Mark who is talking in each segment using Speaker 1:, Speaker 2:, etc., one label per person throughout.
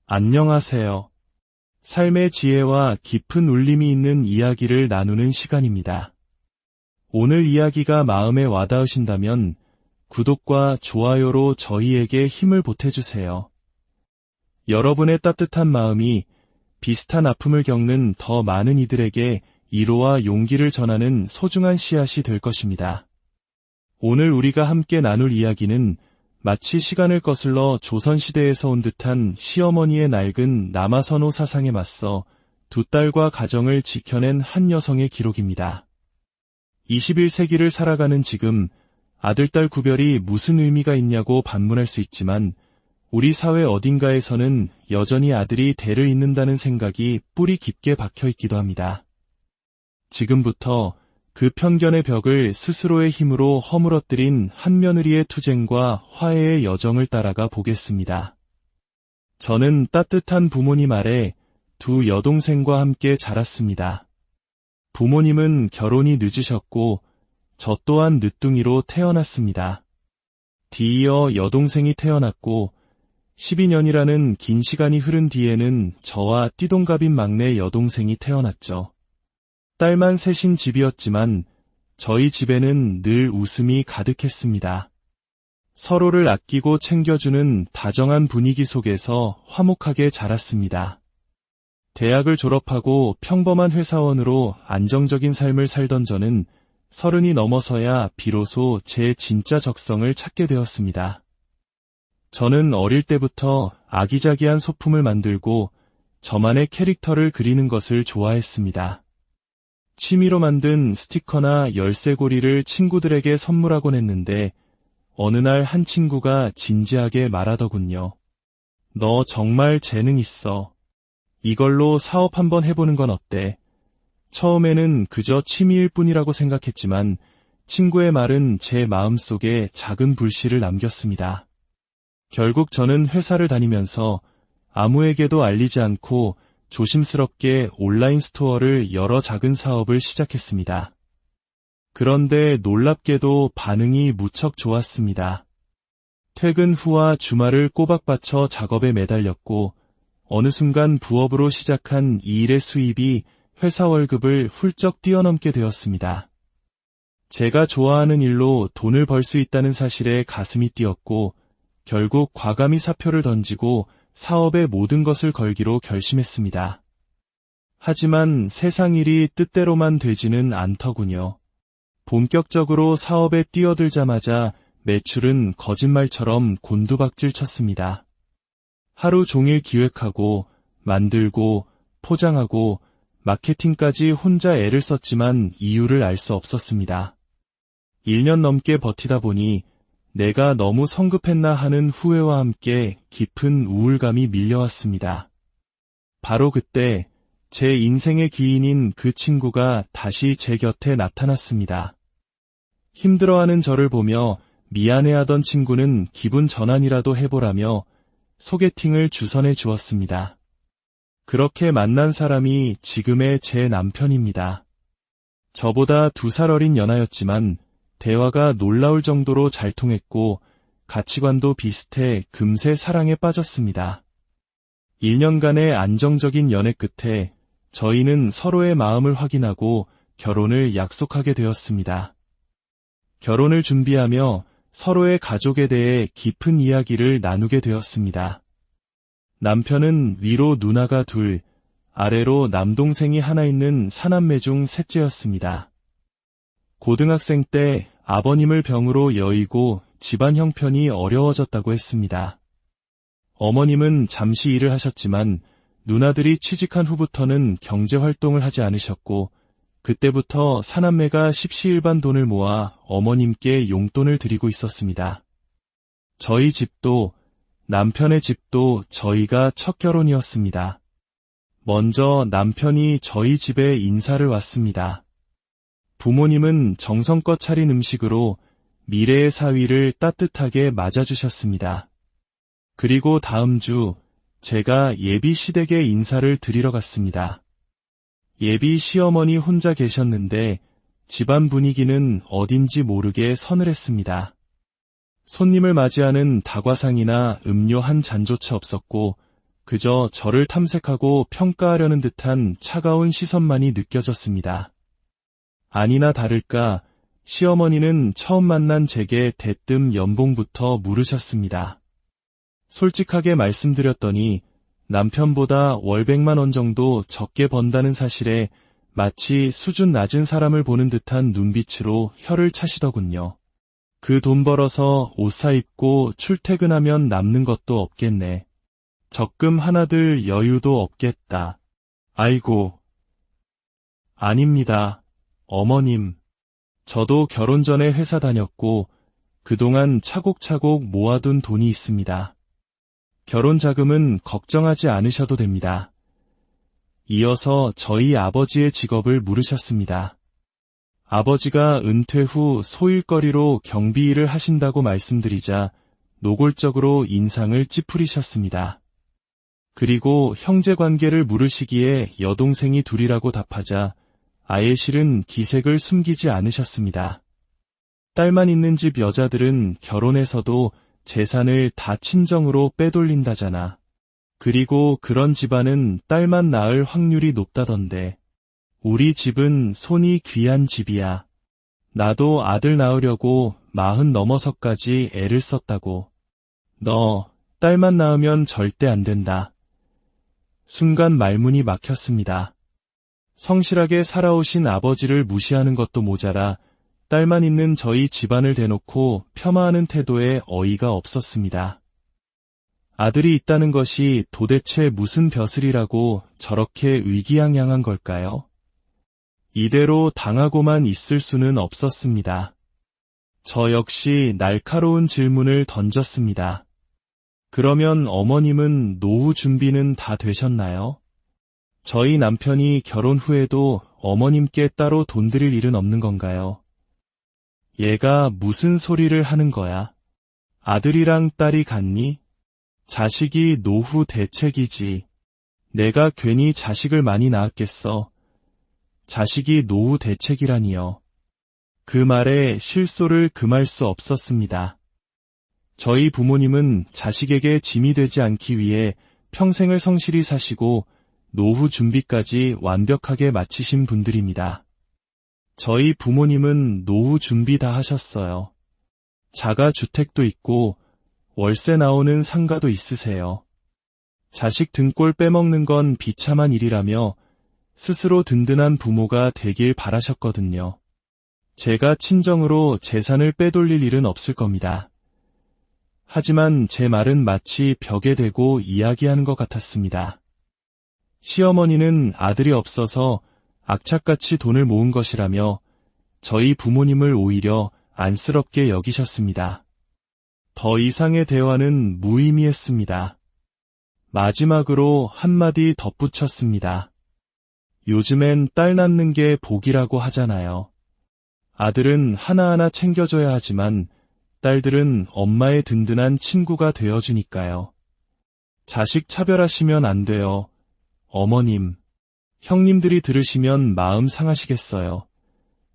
Speaker 1: 안녕하세요. 삶의 지혜와 깊은 울림이 있는 이야기를 나누는 시간입니다. 오늘 이야기가 마음에 와닿으신다면 구독과 좋아요로 저희에게 힘을 보태주세요. 여러분의 따뜻한 마음이 비슷한 아픔을 겪는 더 많은 이들에게 위로와 용기를 전하는 소중한 씨앗이 될 것입니다. 오늘 우리가 함께 나눌 이야기는 마치 시간을 거슬러 조선시대에서 온 듯한 시어머니의 낡은 남아선호 사상에 맞서 두 딸과 가정을 지켜낸 한 여성의 기록입니다. 21세기를 살아가는 지금 아들-딸 구별이 무슨 의미가 있냐고 반문할 수 있지만 우리 사회 어딘가에서는 여전히 아들이 대를 잇는다는 생각이 뿌리 깊게 박혀 있기도 합니다. 지금부터 그 편견의 벽을 스스로의 힘으로 허물어뜨린 한 며느리의 투쟁과 화해의 여정을 따라가 보겠습니다. 저는 따뜻한 부모님 아래 두 여동생과 함께 자랐습니다. 부모님은 결혼이 늦으셨고 저 또한 늦둥이로 태어났습니다. 뒤이어 여동생이 태어났고 12년이라는 긴 시간이 흐른 뒤에는 저와 띠동갑인 막내 여동생이 태어났죠. 딸만 셋인 집이었지만 저희 집에는 늘 웃음이 가득했습니다. 서로를 아끼고 챙겨주는 다정한 분위기 속에서 화목하게 자랐습니다. 대학을 졸업하고 평범한 회사원으로 안정적인 삶을 살던 저는 30이 넘어서야 비로소 제 진짜 적성을 찾게 되었습니다. 저는 어릴 때부터 아기자기한 소품을 만들고 저만의 캐릭터를 그리는 것을 좋아했습니다. 취미로 만든 스티커나 열쇠고리를 친구들에게 선물하곤 했는데 어느 날 한 친구가 진지하게 말하더군요. 너 정말 재능 있어. 이걸로 사업 한번 해보는 건 어때? 처음에는 그저 취미일 뿐이라고 생각했지만 친구의 말은 제 마음속에 작은 불씨를 남겼습니다. 결국 저는 회사를 다니면서 아무에게도 알리지 않고 조심스럽게 온라인 스토어를 여러 작은 사업을 시작했습니다. 그런데 놀랍게도 반응이 무척 좋았습니다. 퇴근 후와 주말을 꼬박 바쳐 작업에 매달렸고 어느 순간 부업으로 시작한 이 일의 수입이 회사 월급을 훌쩍 뛰어넘게 되었습니다. 제가 좋아하는 일로 돈을 벌 수 있다는 사실에 가슴이 뛰었고 결국 과감히 사표를 던지고 사업의 모든 것을 걸기로 결심했습니다. 하지만 세상 일이 뜻대로만 되지는 않더군요. 본격적으로 사업에 뛰어들자마자 매출은 거짓말처럼 곤두박질 쳤습니다. 하루 종일 기획하고 만들고 포장하고 마케팅까지 혼자 애를 썼지만 이유를 알 수 없었습니다. 1년 넘게 버티다 보니 내가 너무 성급했나 하는 후회와 함께 깊은 우울감이 밀려왔습니다. 바로 그때 제 인생의 귀인인 그 친구가 다시 제 곁에 나타났습니다. 힘들어하는 저를 보며 미안해하던 친구는 기분 전환이라도 해보라며 소개팅을 주선해 주었습니다. 그렇게 만난 사람이 지금의 제 남편입니다. 저보다 2살 어린 연하였지만 대화가 놀라울 정도로 잘 통했고 가치관도 비슷해 금세 사랑에 빠졌습니다. 1년간의 안정적인 연애 끝에 저희는 서로의 마음을 확인하고 결혼을 약속하게 되었습니다. 결혼을 준비하며 서로의 가족에 대해 깊은 이야기를 나누게 되었습니다. 남편은 위로 누나가 2, 아래로 남동생이 하나 있는 사남매 중 셋째였습니다. 고등학생 때 아버님을 병으로 여의고 집안 형편이 어려워졌다고 했습니다. 어머님은 잠시 일을 하셨지만 누나들이 취직한 후부터는 경제활동을 하지 않으셨고 그때부터 사남매가 십시일반 돈을 모아 어머님께 용돈을 드리고 있었습니다. 저희 집도 남편의 집도 저희가 첫 결혼이었습니다. 먼저 남편이 저희 집에 인사를 왔습니다. 부모님은 정성껏 차린 음식으로 미래의 사위를 따뜻하게 맞아주셨습니다. 그리고 다음 주 제가 예비 시댁에 인사를 드리러 갔습니다. 예비 시어머니 혼자 계셨는데 집안 분위기는 어딘지 모르게 서늘했습니다. 손님을 맞이하는 다과상이나 음료 한 잔조차 없었고 그저 저를 탐색하고 평가하려는 듯한 차가운 시선만이 느껴졌습니다. 아니나 다를까 시어머니는 처음 만난 제게 대뜸 연봉부터 물으셨습니다. 솔직하게 말씀드렸더니 남편보다 월 100만 원 정도 적게 번다는 사실에 마치 수준 낮은 사람을 보는 듯한 눈빛으로 혀를 차시더군요. 그 돈 벌어서 옷 사입고 출퇴근하면 남는 것도 없겠네. 적금 하나들 여유도 없겠다. 아이고. 아닙니다. 어머님. 저도 결혼 전에 회사 다녔고 그동안 차곡차곡 모아둔 돈이 있습니다. 결혼 자금은 걱정하지 않으셔도 됩니다. 이어서 저희 아버지의 직업을 물으셨습니다. 아버지가 은퇴 후 소일거리로 경비 일을 하신다고 말씀드리자 노골적으로 인상을 찌푸리셨습니다. 그리고 형제 관계를 물으시기에 여동생이 둘이라고 답하자 아예 실은 기색을 숨기지 않으셨습니다. 딸만 있는 집 여자들은 결혼해서도 재산을 다 친정으로 빼돌린다잖아. 그리고 그런 집안은 딸만 낳을 확률이 높다던데. 우리 집은 손이 귀한 집이야. 나도 아들 낳으려고 40 넘어서까지 애를 썼다고. 너 딸만 낳으면 절대 안 된다. 순간 말문이 막혔습니다. 성실하게 살아오신 아버지를 무시하는 것도 모자라 딸만 있는 저희 집안을 대놓고 폄하하는 태도에 어이가 없었습니다. 아들이 있다는 것이 도대체 무슨 벼슬이라고 저렇게 의기양양한 걸까요? 이대로 당하고만 있을 수는 없었습니다. 저 역시 날카로운 질문을 던졌습니다. 그러면 어머님은 노후 준비는 다 되셨나요? 저희 남편이 결혼 후에도 어머님께 따로 돈 드릴 일은 없는 건가요? 얘가 무슨 소리를 하는 거야? 아들이랑 딸이 같니? 자식이 노후 대책이지. 내가 괜히 자식을 많이 낳았겠어. 자식이 노후 대책이라니요. 그 말에 실소를 금할 수 없었습니다. 저희 부모님은 자식에게 짐이 되지 않기 위해 평생을 성실히 사시고 노후 준비까지 완벽하게 마치신 분들입니다. 저희 부모님은 노후 준비 다 하셨어요. 자가 주택도 있고 월세 나오는 상가도 있으세요. 자식 등골 빼먹는 건 비참한 일이라며 스스로 든든한 부모가 되길 바라셨거든요. 제가 친정으로 재산을 빼돌릴 일은 없을 겁니다. 하지만 제 말은 마치 벽에 대고 이야기하는 것 같았습니다. 시어머니는 아들이 없어서 악착같이 돈을 모은 것이라며 저희 부모님을 오히려 안쓰럽게 여기셨습니다. 더 이상의 대화는 무의미했습니다. 마지막으로 한마디 덧붙였습니다. 요즘엔 딸 낳는 게 복이라고 하잖아요. 아들은 하나하나 챙겨줘야 하지만 딸들은 엄마의 든든한 친구가 되어주니까요. 자식 차별하시면 안 돼요. 어머님, 형님들이 들으시면 마음 상하시겠어요.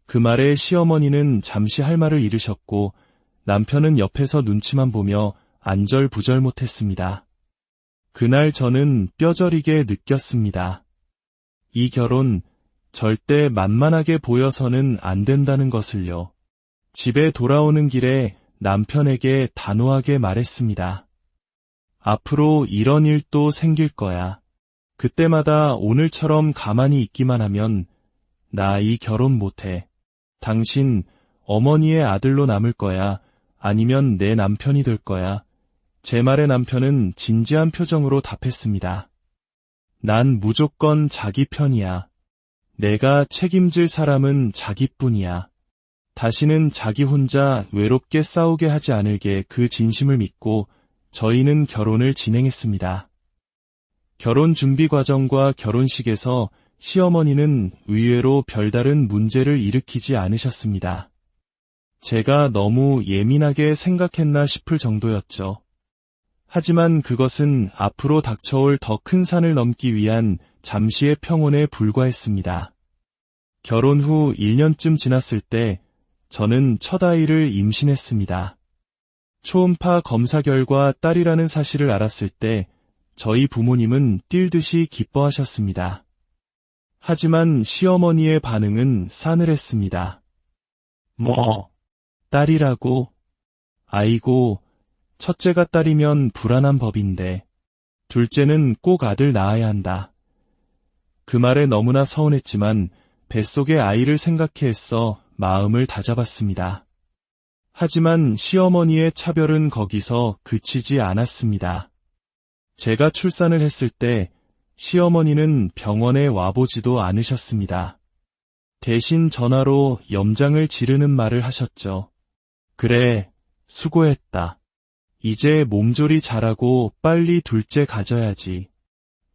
Speaker 1: 그 말에 시어머니는 잠시 할 말을 잃으셨고 남편은 옆에서 눈치만 보며 안절부절 못했습니다. 그날 저는 뼈저리게 느꼈습니다. 이 결혼 절대 만만하게 보여서는 안 된다는 것을요. 집에 돌아오는 길에 남편에게 단호하게 말했습니다. 앞으로 이런 일도 생길 거야. 그때마다 오늘처럼 가만히 있기만 하면 나 이 결혼 못해. 당신 어머니의 아들로 남을 거야. 아니면 내 남편이 될 거야. 제 말에 남편은 진지한 표정으로 답했습니다. 난 무조건 자기 편이야. 내가 책임질 사람은 자기뿐이야. 다시는 자기 혼자 외롭게 싸우게 하지 않을게 그 진심을 믿고 저희는 결혼을 진행했습니다. 결혼 준비 과정과 결혼식에서 시어머니는 의외로 별다른 문제를 일으키지 않으셨습니다. 제가 너무 예민하게 생각했나 싶을 정도였죠. 하지만 그것은 앞으로 닥쳐올 더 큰 산을 넘기 위한 잠시의 평온에 불과했습니다. 결혼 후 1년쯤 지났을 때 저는 첫 아이를 임신했습니다. 초음파 검사 결과 딸이라는 사실을 알았을 때 저희 부모님은 뛸 듯이 기뻐하셨습니다. 하지만 시어머니의 반응은 싸늘했습니다. 뭐, 딸이라고? 아이고, 첫째가 딸이면 불안한 법인데, 둘째는 꼭 아들 낳아야 한다. 그 말에 너무나 서운했지만 뱃속의 아이를 생각해 애써 마음을 다잡았습니다. 하지만 시어머니의 차별은 거기서 그치지 않았습니다. 제가 출산을 했을 때 시어머니는 병원에 와보지도 않으셨습니다. 대신 전화로 염장을 지르는 말을 하셨죠. 그래, 수고했다. 이제 몸조리 잘하고 빨리 둘째 가져야지.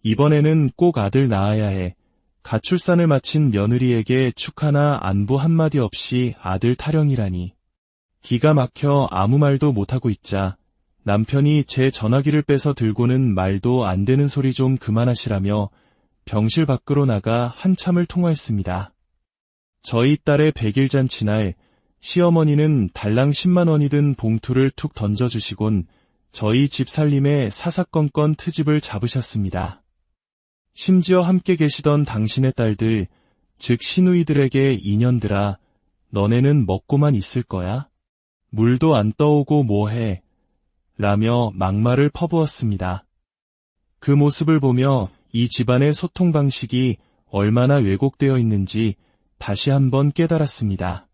Speaker 1: 이번에는 꼭 아들 낳아야 해. 가출산을 마친 며느리에게 축하나 안부 한마디 없이 아들 타령이라니. 기가 막혀 아무 말도 못하고 있자 남편이 제 전화기를 빼서 들고는 말도 안 되는 소리 좀 그만하시라며 병실 밖으로 나가 한참을 통화했습니다. 저희 딸의 100일 잔치날 시어머니는 달랑 10만 원이 든 봉투를 툭 던져주시곤 저희 집 살림에 사사건건 트집을 잡으셨습니다. 심지어 함께 계시던 당신의 딸들, 즉 시누이들에게 인연들아, 너네는 먹고만 있을 거야? 물도 안 떠오고 뭐해? 라며 막말을 퍼부었습니다. 그 모습을 보며 이 집안의 소통 방식이 얼마나 왜곡되어 있는지 다시 한번 깨달았습니다.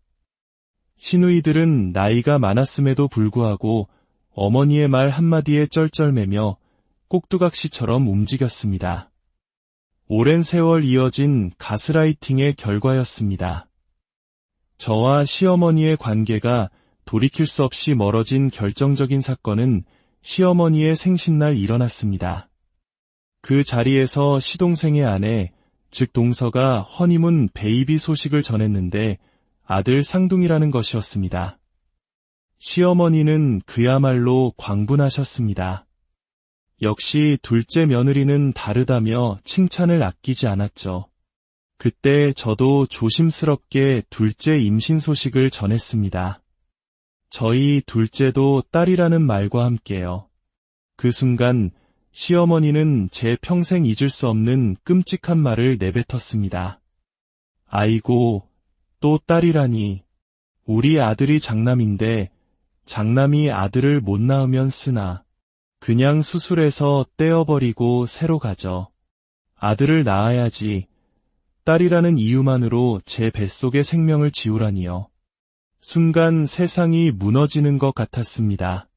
Speaker 1: 시누이들은 나이가 많았음에도 불구하고 어머니의 말 한마디에 쩔쩔매며 꼭두각시처럼 움직였습니다. 오랜 세월 이어진 가스라이팅의 결과였습니다. 저와 시어머니의 관계가 돌이킬 수 없이 멀어진 결정적인 사건은 시어머니의 생신날 일어났습니다. 그 자리에서 시동생의 아내, 즉 동서가 허니문 베이비 소식을 전했는데 아들 쌍둥이라는 것이었습니다. 시어머니는 그야말로 광분하셨습니다. 역시 둘째 며느리는 다르다며 칭찬을 아끼지 않았죠. 그때 저도 조심스럽게 둘째 임신 소식을 전했습니다. 저희 둘째도 딸이라는 말과 함께요. 그 순간 시어머니는 제 평생 잊을 수 없는 끔찍한 말을 내뱉었습니다. 아이고, 또 딸이라니. 우리 아들이 장남인데 장남이 아들을 못 낳으면 쓰나. 그냥 수술해서 떼어버리고 새로 가져. 아들을 낳아야지. 딸이라는 이유만으로 제 뱃속의 생명을 지우라니요. 순간 세상이 무너지는 것 같았습니다.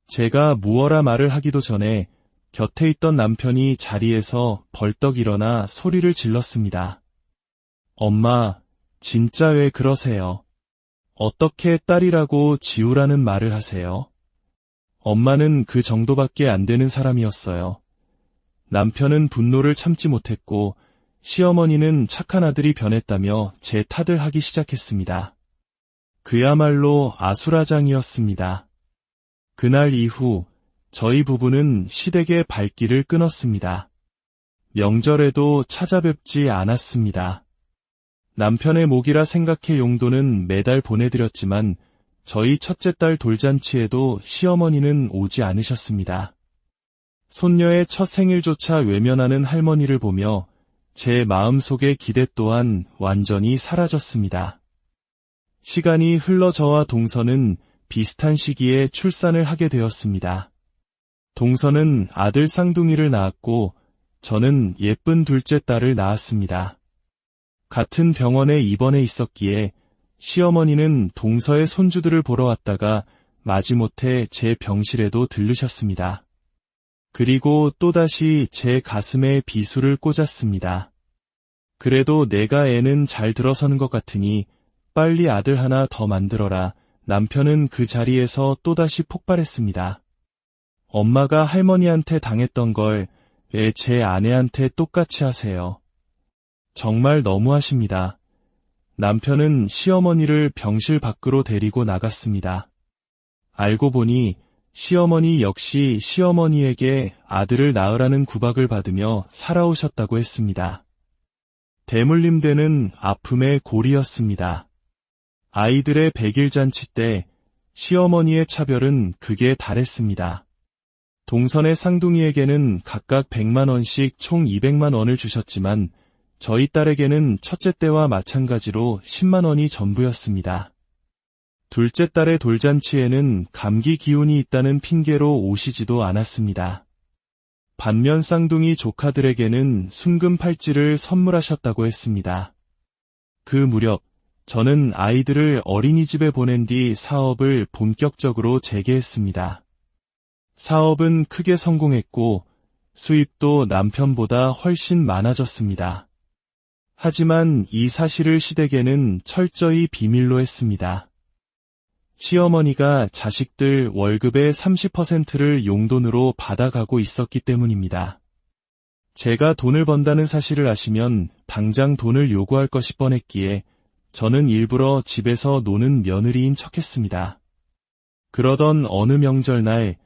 Speaker 1: 제가 무어라 말을 하기도 전에 곁에 있던 남편이 자리에서 벌떡 일어나 소리를 질렀습니다. 엄마, 진짜 왜 그러세요? 어떻게 딸이라고 지우라는 말을 하세요? 엄마는 그 정도밖에 안 되는 사람이었어요. 남편은 분노를 참지 못했고 시어머니는 착한 아들이 변했다며 제 탓을 하기 시작했습니다. 그야말로 아수라장이었습니다. 그날 이후 저희 부부는 시댁의 발길을 끊었습니다. 명절에도 찾아뵙지 않았습니다. 남편의 목이라 생각해 용돈은 매달 보내드렸지만 저희 첫째 딸 돌잔치에도 시어머니는 오지 않으셨습니다. 손녀의 첫 생일조차 외면하는 할머니를 보며 제 마음속의 기대 또한 완전히 사라졌습니다. 시간이 흘러 저와 동서는 비슷한 시기에 출산을 하게 되었습니다. 동서는 아들 쌍둥이를 낳았고 저는 예쁜 둘째 딸을 낳았습니다. 같은 병원에 입원해 있었기에 시어머니는 동서의 손주들을 보러 왔다가 마지못해 제 병실에도 들르셨습니다. 그리고 또다시 제 가슴에 비수를 꽂았습니다. 그래도 내가 애는 잘 들어서는 것 같으니 빨리 아들 하나 더 만들어라. 남편은 그 자리에서 또다시 폭발했습니다. 엄마가 할머니한테 당했던 걸 왜 제 아내한테 똑같이 하세요? 정말 너무하십니다. 남편은 시어머니를 병실 밖으로 데리고 나갔습니다. 알고 보니 시어머니 역시 시어머니에게 아들을 낳으라는 구박을 받으며 살아오셨다고 했습니다. 대물림되는 아픔의 골이었습니다. 아이들의 100일 잔치 때 시어머니의 차별은 극에 달했습니다. 동선의 쌍둥이에게는 각각 100만 원씩 총 200만 원을 주셨지만 저희 딸에게는 첫째 때와 마찬가지로 10만 원이 전부였습니다. 둘째 딸의 돌잔치에는 감기 기운이 있다는 핑계로 오시지도 않았습니다. 반면 쌍둥이 조카들에게는 순금 팔찌를 선물하셨다고 했습니다. 그 무렵 저는 아이들을 어린이집에 보낸 뒤 사업을 본격적으로 재개했습니다. 사업은 크게 성공했고 수입도 남편보다 훨씬 많아졌습니다. 하지만 이 사실을 시댁에는 철저히 비밀로 했습니다. 시어머니가 자식들 월급의 30%를 용돈으로 받아가고 있었기 때문입니다. 제가 돈을 번다는 사실을 아시면 당장 돈을 요구할 것이 뻔했기에 저는 일부러 집에서 노는 며느리인 척했습니다. 그러던 어느 명절날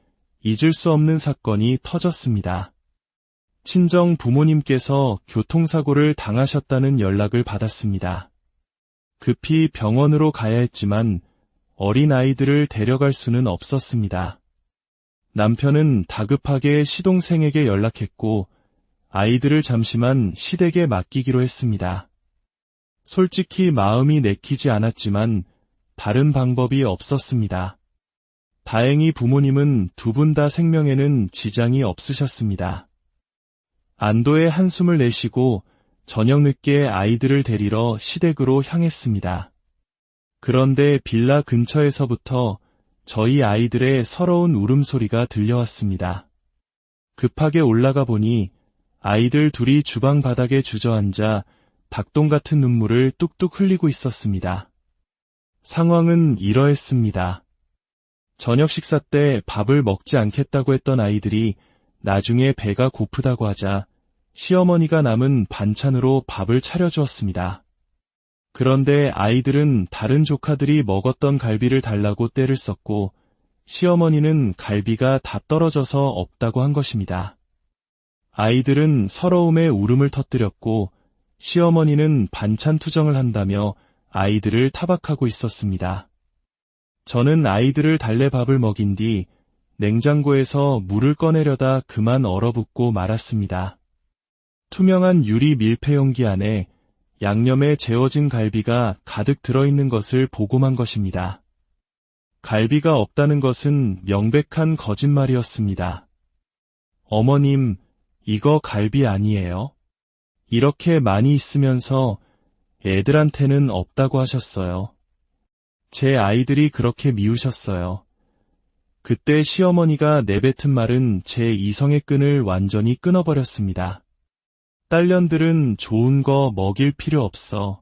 Speaker 1: 잊을 수 없는 사건이 터졌습니다. 친정 부모님께서 교통사고를 당하셨다는 연락을 받았습니다. 급히 병원으로 가야 했지만 어린 아이들을 데려갈 수는 없었습니다. 남편은 다급하게 시동생에게 연락했고 아이들을 잠시만 시댁에 맡기기로 했습니다. 솔직히 마음이 내키지 않았지만 다른 방법이 없었습니다. 다행히 부모님은 두 분 다 생명에는 지장이 없으셨습니다. 안도의 한숨을 내쉬고 저녁 늦게 아이들을 데리러 시댁으로 향했습니다. 그런데 빌라 근처에서부터 저희 아이들의 서러운 울음소리가 들려왔습니다. 급하게 올라가 보니 아이들 둘이 주방 바닥에 주저앉아 닭똥 같은 눈물을 뚝뚝 흘리고 있었습니다. 상황은 이러했습니다. 저녁 식사 때 밥을 먹지 않겠다고 했던 아이들이 나중에 배가 고프다고 하자 시어머니가 남은 반찬으로 밥을 차려주었습니다. 그런데 아이들은 다른 조카들이 먹었던 갈비를 달라고 떼를 썼고 시어머니는 갈비가 다 떨어져서 없다고 한 것입니다. 아이들은 서러움에 울음을 터뜨렸고 시어머니는 반찬 투정을 한다며 아이들을 타박하고 있었습니다. 저는 아이들을 달래 밥을 먹인 뒤 냉장고에서 물을 꺼내려다 그만 얼어붙고 말았습니다. 투명한 유리 밀폐용기 안에 양념에 재워진 갈비가 가득 들어있는 것을 보고만 것입니다. 갈비가 없다는 것은 명백한 거짓말이었습니다. 어머님, 이거 갈비 아니에요? 이렇게 많이 있으면서 애들한테는 없다고 하셨어요. 제 아이들이 그렇게 미우셨어요. 그때 시어머니가 내뱉은 말은 제 이성의 끈을 완전히 끊어버렸습니다. 딸년들은 좋은 거 먹일 필요 없어.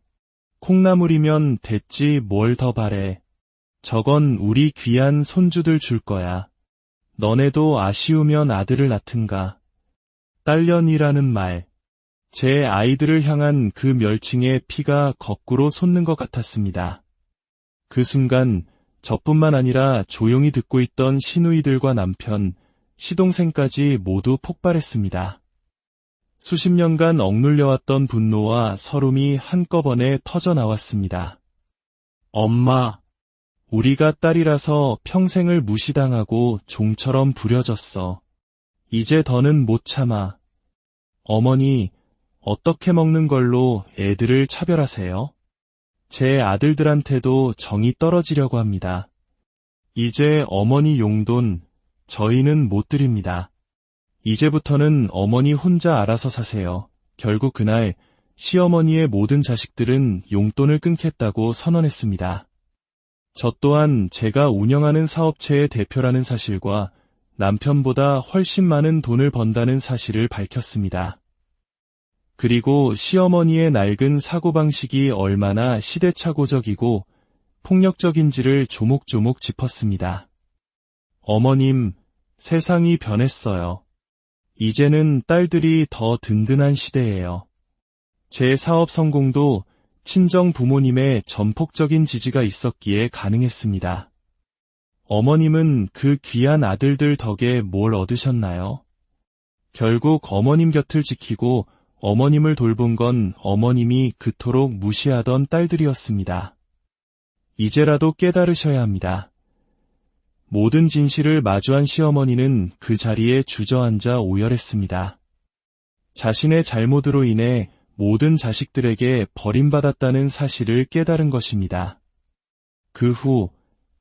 Speaker 1: 콩나물이면 됐지 뭘 더 바래. 저건 우리 귀한 손주들 줄 거야. 너네도 아쉬우면 아들을 낳든가. 딸년이라는 말. 제 아이들을 향한 그 멸칭의 피가 거꾸로 솟는 것 같았습니다. 그 순간 저뿐만 아니라 조용히 듣고 있던 시누이들과 남편, 시동생까지 모두 폭발했습니다. 수십 년간 억눌려왔던 분노와 서름이 한꺼번에 터져나왔습니다. 엄마, 우리가 딸이라서 평생을 무시당하고 종처럼 부려졌어. 이제 더는 못 참아. 어머니, 어떻게 먹는 걸로 애들을 차별하세요? 제 아들들한테도 정이 떨어지려고 합니다. 이제 어머니 용돈 저희는 못 드립니다. 이제부터는 어머니 혼자 알아서 사세요. 결국 그날 시어머니의 모든 자식들은 용돈을 끊겠다고 선언했습니다. 저 또한 제가 운영하는 사업체의 대표라는 사실과 남편보다 훨씬 많은 돈을 번다는 사실을 밝혔습니다. 그리고 시어머니의 낡은 사고방식이 얼마나 시대착오적이고 폭력적인지를 조목조목 짚었습니다. 어머님, 세상이 변했어요. 이제는 딸들이 더 든든한 시대예요. 제 사업 성공도 친정 부모님의 전폭적인 지지가 있었기에 가능했습니다. 어머님은 그 귀한 아들들 덕에 뭘 얻으셨나요? 결국 어머님 곁을 지키고 어머님을 돌본 건 어머님이 그토록 무시하던 딸들이었습니다. 이제라도 깨달으셔야 합니다. 모든 진실을 마주한 시어머니는 그 자리에 주저앉아 오열했습니다. 자신의 잘못으로 인해 모든 자식들에게 버림받았다는 사실을 깨달은 것입니다. 그 후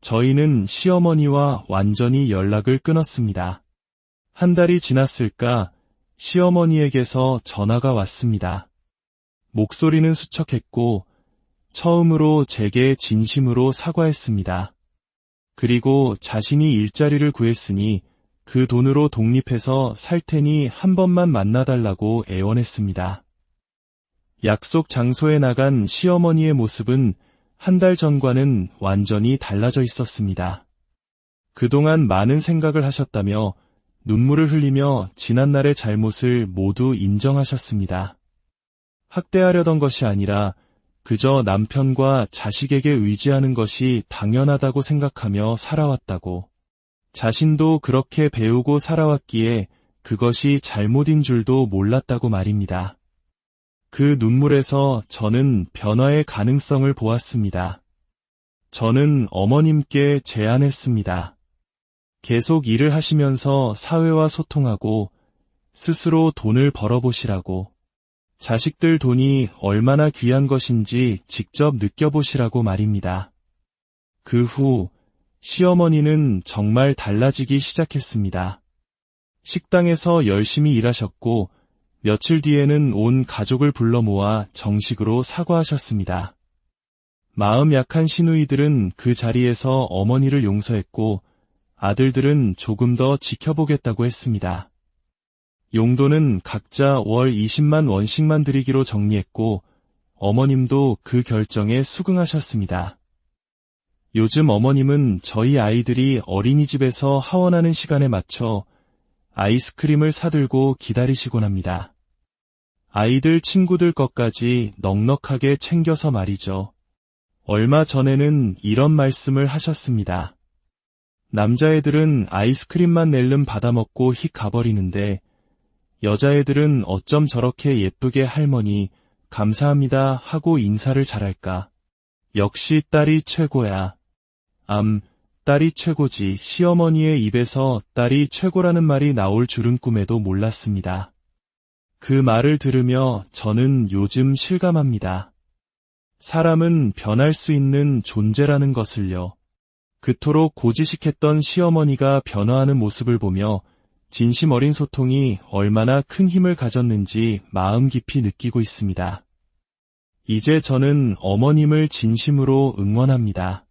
Speaker 1: 저희는 시어머니와 완전히 연락을 끊었습니다. 한 달이 지났을까 시어머니에게서 전화가 왔습니다. 목소리는 수척했고 처음으로 제게 진심으로 사과했습니다. 그리고 자신이 일자리를 구했으니 그 돈으로 독립해서 살 테니 한 번만 만나달라고 애원했습니다. 약속 장소에 나간 시어머니의 모습은 한 달 전과는 완전히 달라져 있었습니다. 그동안 많은 생각을 하셨다며 눈물을 흘리며 지난날의 잘못을 모두 인정하셨습니다. 학대하려던 것이 아니라 그저 남편과 자식에게 의지하는 것이 당연하다고 생각하며 살아왔다고, 자신도 그렇게 배우고 살아왔기에 그것이 잘못인 줄도 몰랐다고 말입니다. 그 눈물에서 저는 변화의 가능성을 보았습니다. 저는 어머님께 제안했습니다. 계속 일을 하시면서 사회와 소통하고 스스로 돈을 벌어보시라고, 자식들 돈이 얼마나 귀한 것인지 직접 느껴보시라고 말입니다. 그 후 시어머니는 정말 달라지기 시작했습니다. 식당에서 열심히 일하셨고 며칠 뒤에는 온 가족을 불러 모아 정식으로 사과하셨습니다. 마음 약한 시누이들은 그 자리에서 어머니를 용서했고 아들들은 조금 더 지켜보겠다고 했습니다. 용돈은 각자 월 20만 원씩만 드리기로 정리했고 어머님도 그 결정에 수긍하셨습니다. 요즘 어머님은 저희 아이들이 어린이집에서 하원하는 시간에 맞춰 아이스크림을 사들고 기다리시곤 합니다. 아이들 친구들 것까지 넉넉하게 챙겨서 말이죠. 얼마 전에는 이런 말씀을 하셨습니다. 남자애들은 아이스크림만 낼름 받아먹고 휙 가버리는데 여자애들은 어쩜 저렇게 예쁘게 할머니 감사합니다 하고 인사를 잘할까. 역시 딸이 최고야. 딸이 최고지. 시어머니의 입에서 딸이 최고라는 말이 나올 줄은 꿈에도 몰랐습니다. 그 말을 들으며 저는 요즘 실감합니다. 사람은 변할 수 있는 존재라는 것을요. 그토록 고지식했던 시어머니가 변화하는 모습을 보며 진심 어린 소통이 얼마나 큰 힘을 가졌는지 마음 깊이 느끼고 있습니다. 이제 저는 어머님을 진심으로 응원합니다.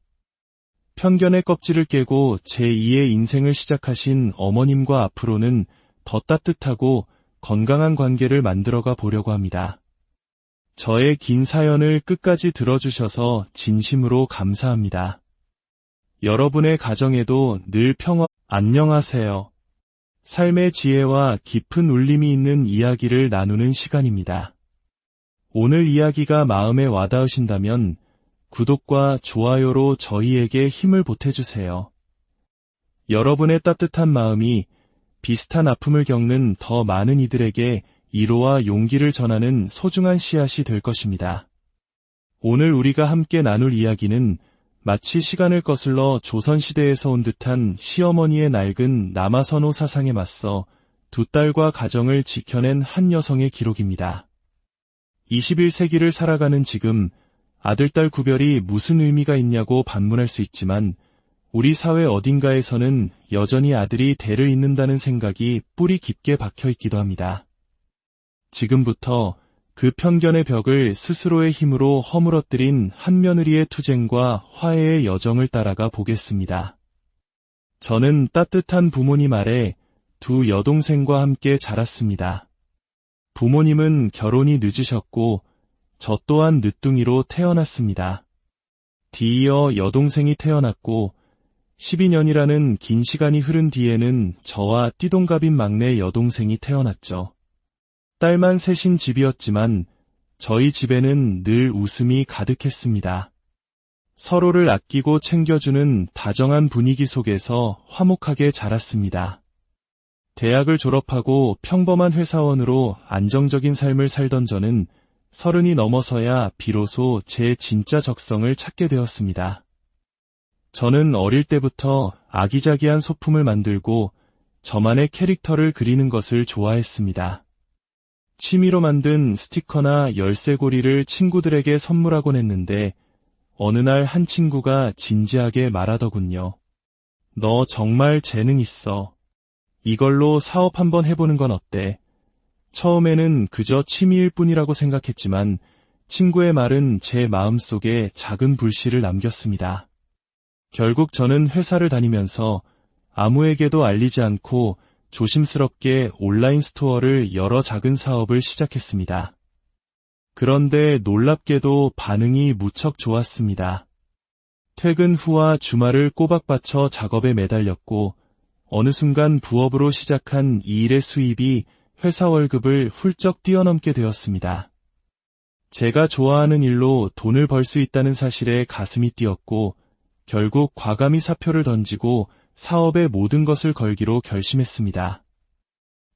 Speaker 1: 편견의 껍질을 깨고 제2의 인생을 시작하신 어머님과 앞으로는 더 따뜻하고 건강한 관계를 만들어가 보려고 합니다. 저의 긴 사연을 끝까지 들어주셔서 진심으로 감사합니다. 여러분의 가정에도 늘 평화. 안녕하세요. 삶의 지혜와 깊은 울림이 있는 이야기를 나누는 시간입니다. 오늘 이야기가 마음에 와닿으신다면 구독과 좋아요로 저희에게 힘을 보태주세요. 여러분의 따뜻한 마음이 비슷한 아픔을 겪는 더 많은 이들에게 위로와 용기를 전하는 소중한 씨앗이 될 것입니다. 오늘 우리가 함께 나눌 이야기는 마치 시간을 거슬러 조선시대에서 온 듯한 시어머니의 낡은 남아선호 사상에 맞서 두 딸과 가정을 지켜낸 한 여성의 기록입니다. 21세기를 살아가는 지금 아들-딸 구별이 무슨 의미가 있냐고 반문할 수 있지만 우리 사회 어딘가에서는 여전히 아들이 대를 잇는다는 생각이 뿌리 깊게 박혀 있기도 합니다. 지금부터 그 편견의 벽을 스스로의 힘으로 허물어뜨린 한 며느리의 투쟁과 화해의 여정을 따라가 보겠습니다. 저는 따뜻한 부모님 아래 두 여동생과 함께 자랐습니다. 부모님은 결혼이 늦으셨고 저 또한 늦둥이로 태어났습니다. 뒤이어 여동생이 태어났고 12년이라는 긴 시간이 흐른 뒤에는 저와 띠동갑인 막내 여동생이 태어났죠. 딸만 셋인 집이었지만 저희 집에는 늘 웃음이 가득했습니다. 서로를 아끼고 챙겨주는 다정한 분위기 속에서 화목하게 자랐습니다. 대학을 졸업하고 평범한 회사원으로 안정적인 삶을 살던 저는 30이 넘어서야 비로소 제 진짜 적성을 찾게 되었습니다. 저는 어릴 때부터 아기자기한 소품을 만들고 저만의 캐릭터를 그리는 것을 좋아했습니다. 취미로 만든 스티커나 열쇠고리를 친구들에게 선물하곤 했는데 어느 날 한 친구가 진지하게 말하더군요. 너 정말 재능 있어. 이걸로 사업 한번 해보는 건 어때? 처음에는 그저 취미일 뿐이라고 생각했지만 친구의 말은 제 마음속에 작은 불씨를 남겼습니다. 결국 저는 회사를 다니면서 아무에게도 알리지 않고 조심스럽게 온라인 스토어를 여러 작은 사업을 시작했습니다. 그런데 놀랍게도 반응이 무척 좋았습니다. 퇴근 후와 주말을 꼬박 바쳐 작업에 매달렸고 어느 순간 부업으로 시작한 이 일의 수입이 회사 월급을 훌쩍 뛰어넘게 되었습니다. 제가 좋아하는 일로 돈을 벌 수 있다는 사실에 가슴이 뛰었고 결국 과감히 사표를 던지고 사업의 모든 것을 걸기로 결심했습니다.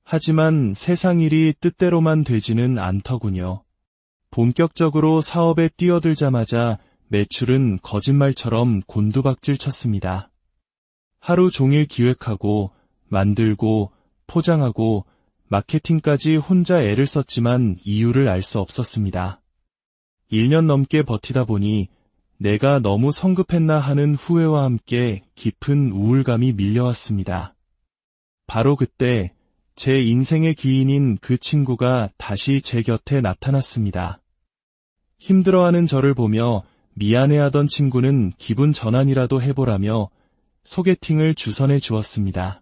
Speaker 1: 하지만 세상 일이 뜻대로만 되지는 않더군요. 본격적으로 사업에 뛰어들자마자 매출은 거짓말처럼 곤두박질 쳤습니다. 하루 종일 기획하고 만들고 포장하고 마케팅까지 혼자 애를 썼지만 이유를 알 수 없었습니다. 1년 넘게 버티다 보니 내가 너무 성급했나 하는 후회와 함께 깊은 우울감이 밀려왔습니다. 바로 그때 제 인생의 귀인인 그 친구가 다시 제 곁에 나타났습니다. 힘들어하는 저를 보며 미안해하던 친구는 기분 전환이라도 해보라며 소개팅을 주선해 주었습니다.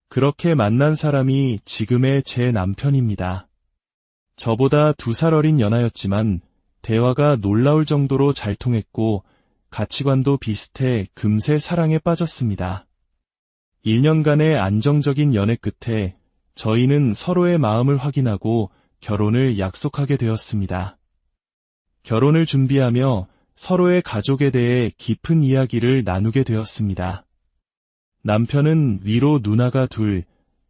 Speaker 1: 그렇게 만난 사람이 지금의 제 남편입니다. 저보다 2살 어린 연하였지만 대화가 놀라울 정도로 잘 통했고 가치관도 비슷해 금세 사랑에 빠졌습니다. 1년간의 안정적인 연애 끝에 저희는 서로의 마음을 확인하고 결혼을 약속하게 되었습니다. 결혼을 준비하며 서로의 가족에 대해 깊은 이야기를 나누게 되었습니다. 남편은 위로 누나가 2,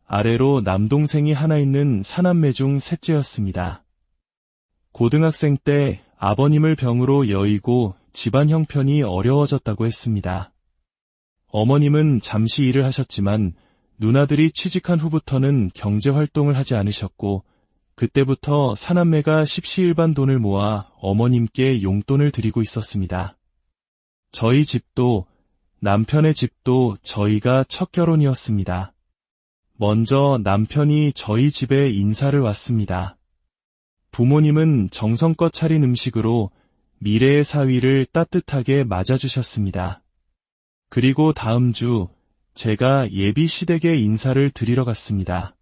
Speaker 1: 아래로 남동생이 하나 있는 사남매 중 셋째였습니다. 고등학생 때 아버님을 병으로 여의고 집안 형편이 어려워졌다고 했습니다. 어머님은 잠시 일을 하셨지만 누나들이 취직한 후부터는 경제활동을 하지 않으셨고 그때부터 사남매가 십시일반 돈을 모아 어머님께 용돈을 드리고 있었습니다. 저희 집도 남편의 집도 저희가 첫 결혼이었습니다. 먼저 남편이 저희 집에 인사를 왔습니다. 부모님은 정성껏 차린 음식으로 미래의 사위를 따뜻하게 맞아주셨습니다. 그리고 다음 주 제가 예비 시댁에 인사를 드리러 갔습니다.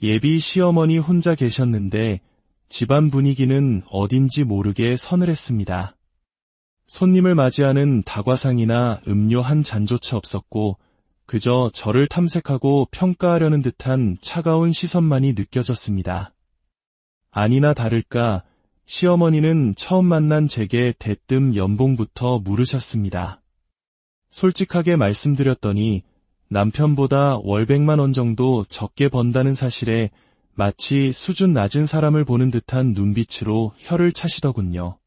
Speaker 1: 예비 시어머니 혼자 계셨는데 집안 분위기는 어딘지 모르게 서늘했습니다. 손님을 맞이하는 다과상이나 음료 한 잔조차 없었고 그저 저를 탐색하고 평가하려는 듯한 차가운 시선만이 느껴졌습니다. 아니나 다를까 시어머니는 처음 만난 제게 대뜸 연봉부터 물으셨습니다. 솔직하게 말씀드렸더니 남편보다 월 100만 원 정도 적게 번다는 사실에 마치 수준 낮은 사람을 보는 듯한 눈빛으로 혀를 차시더군요.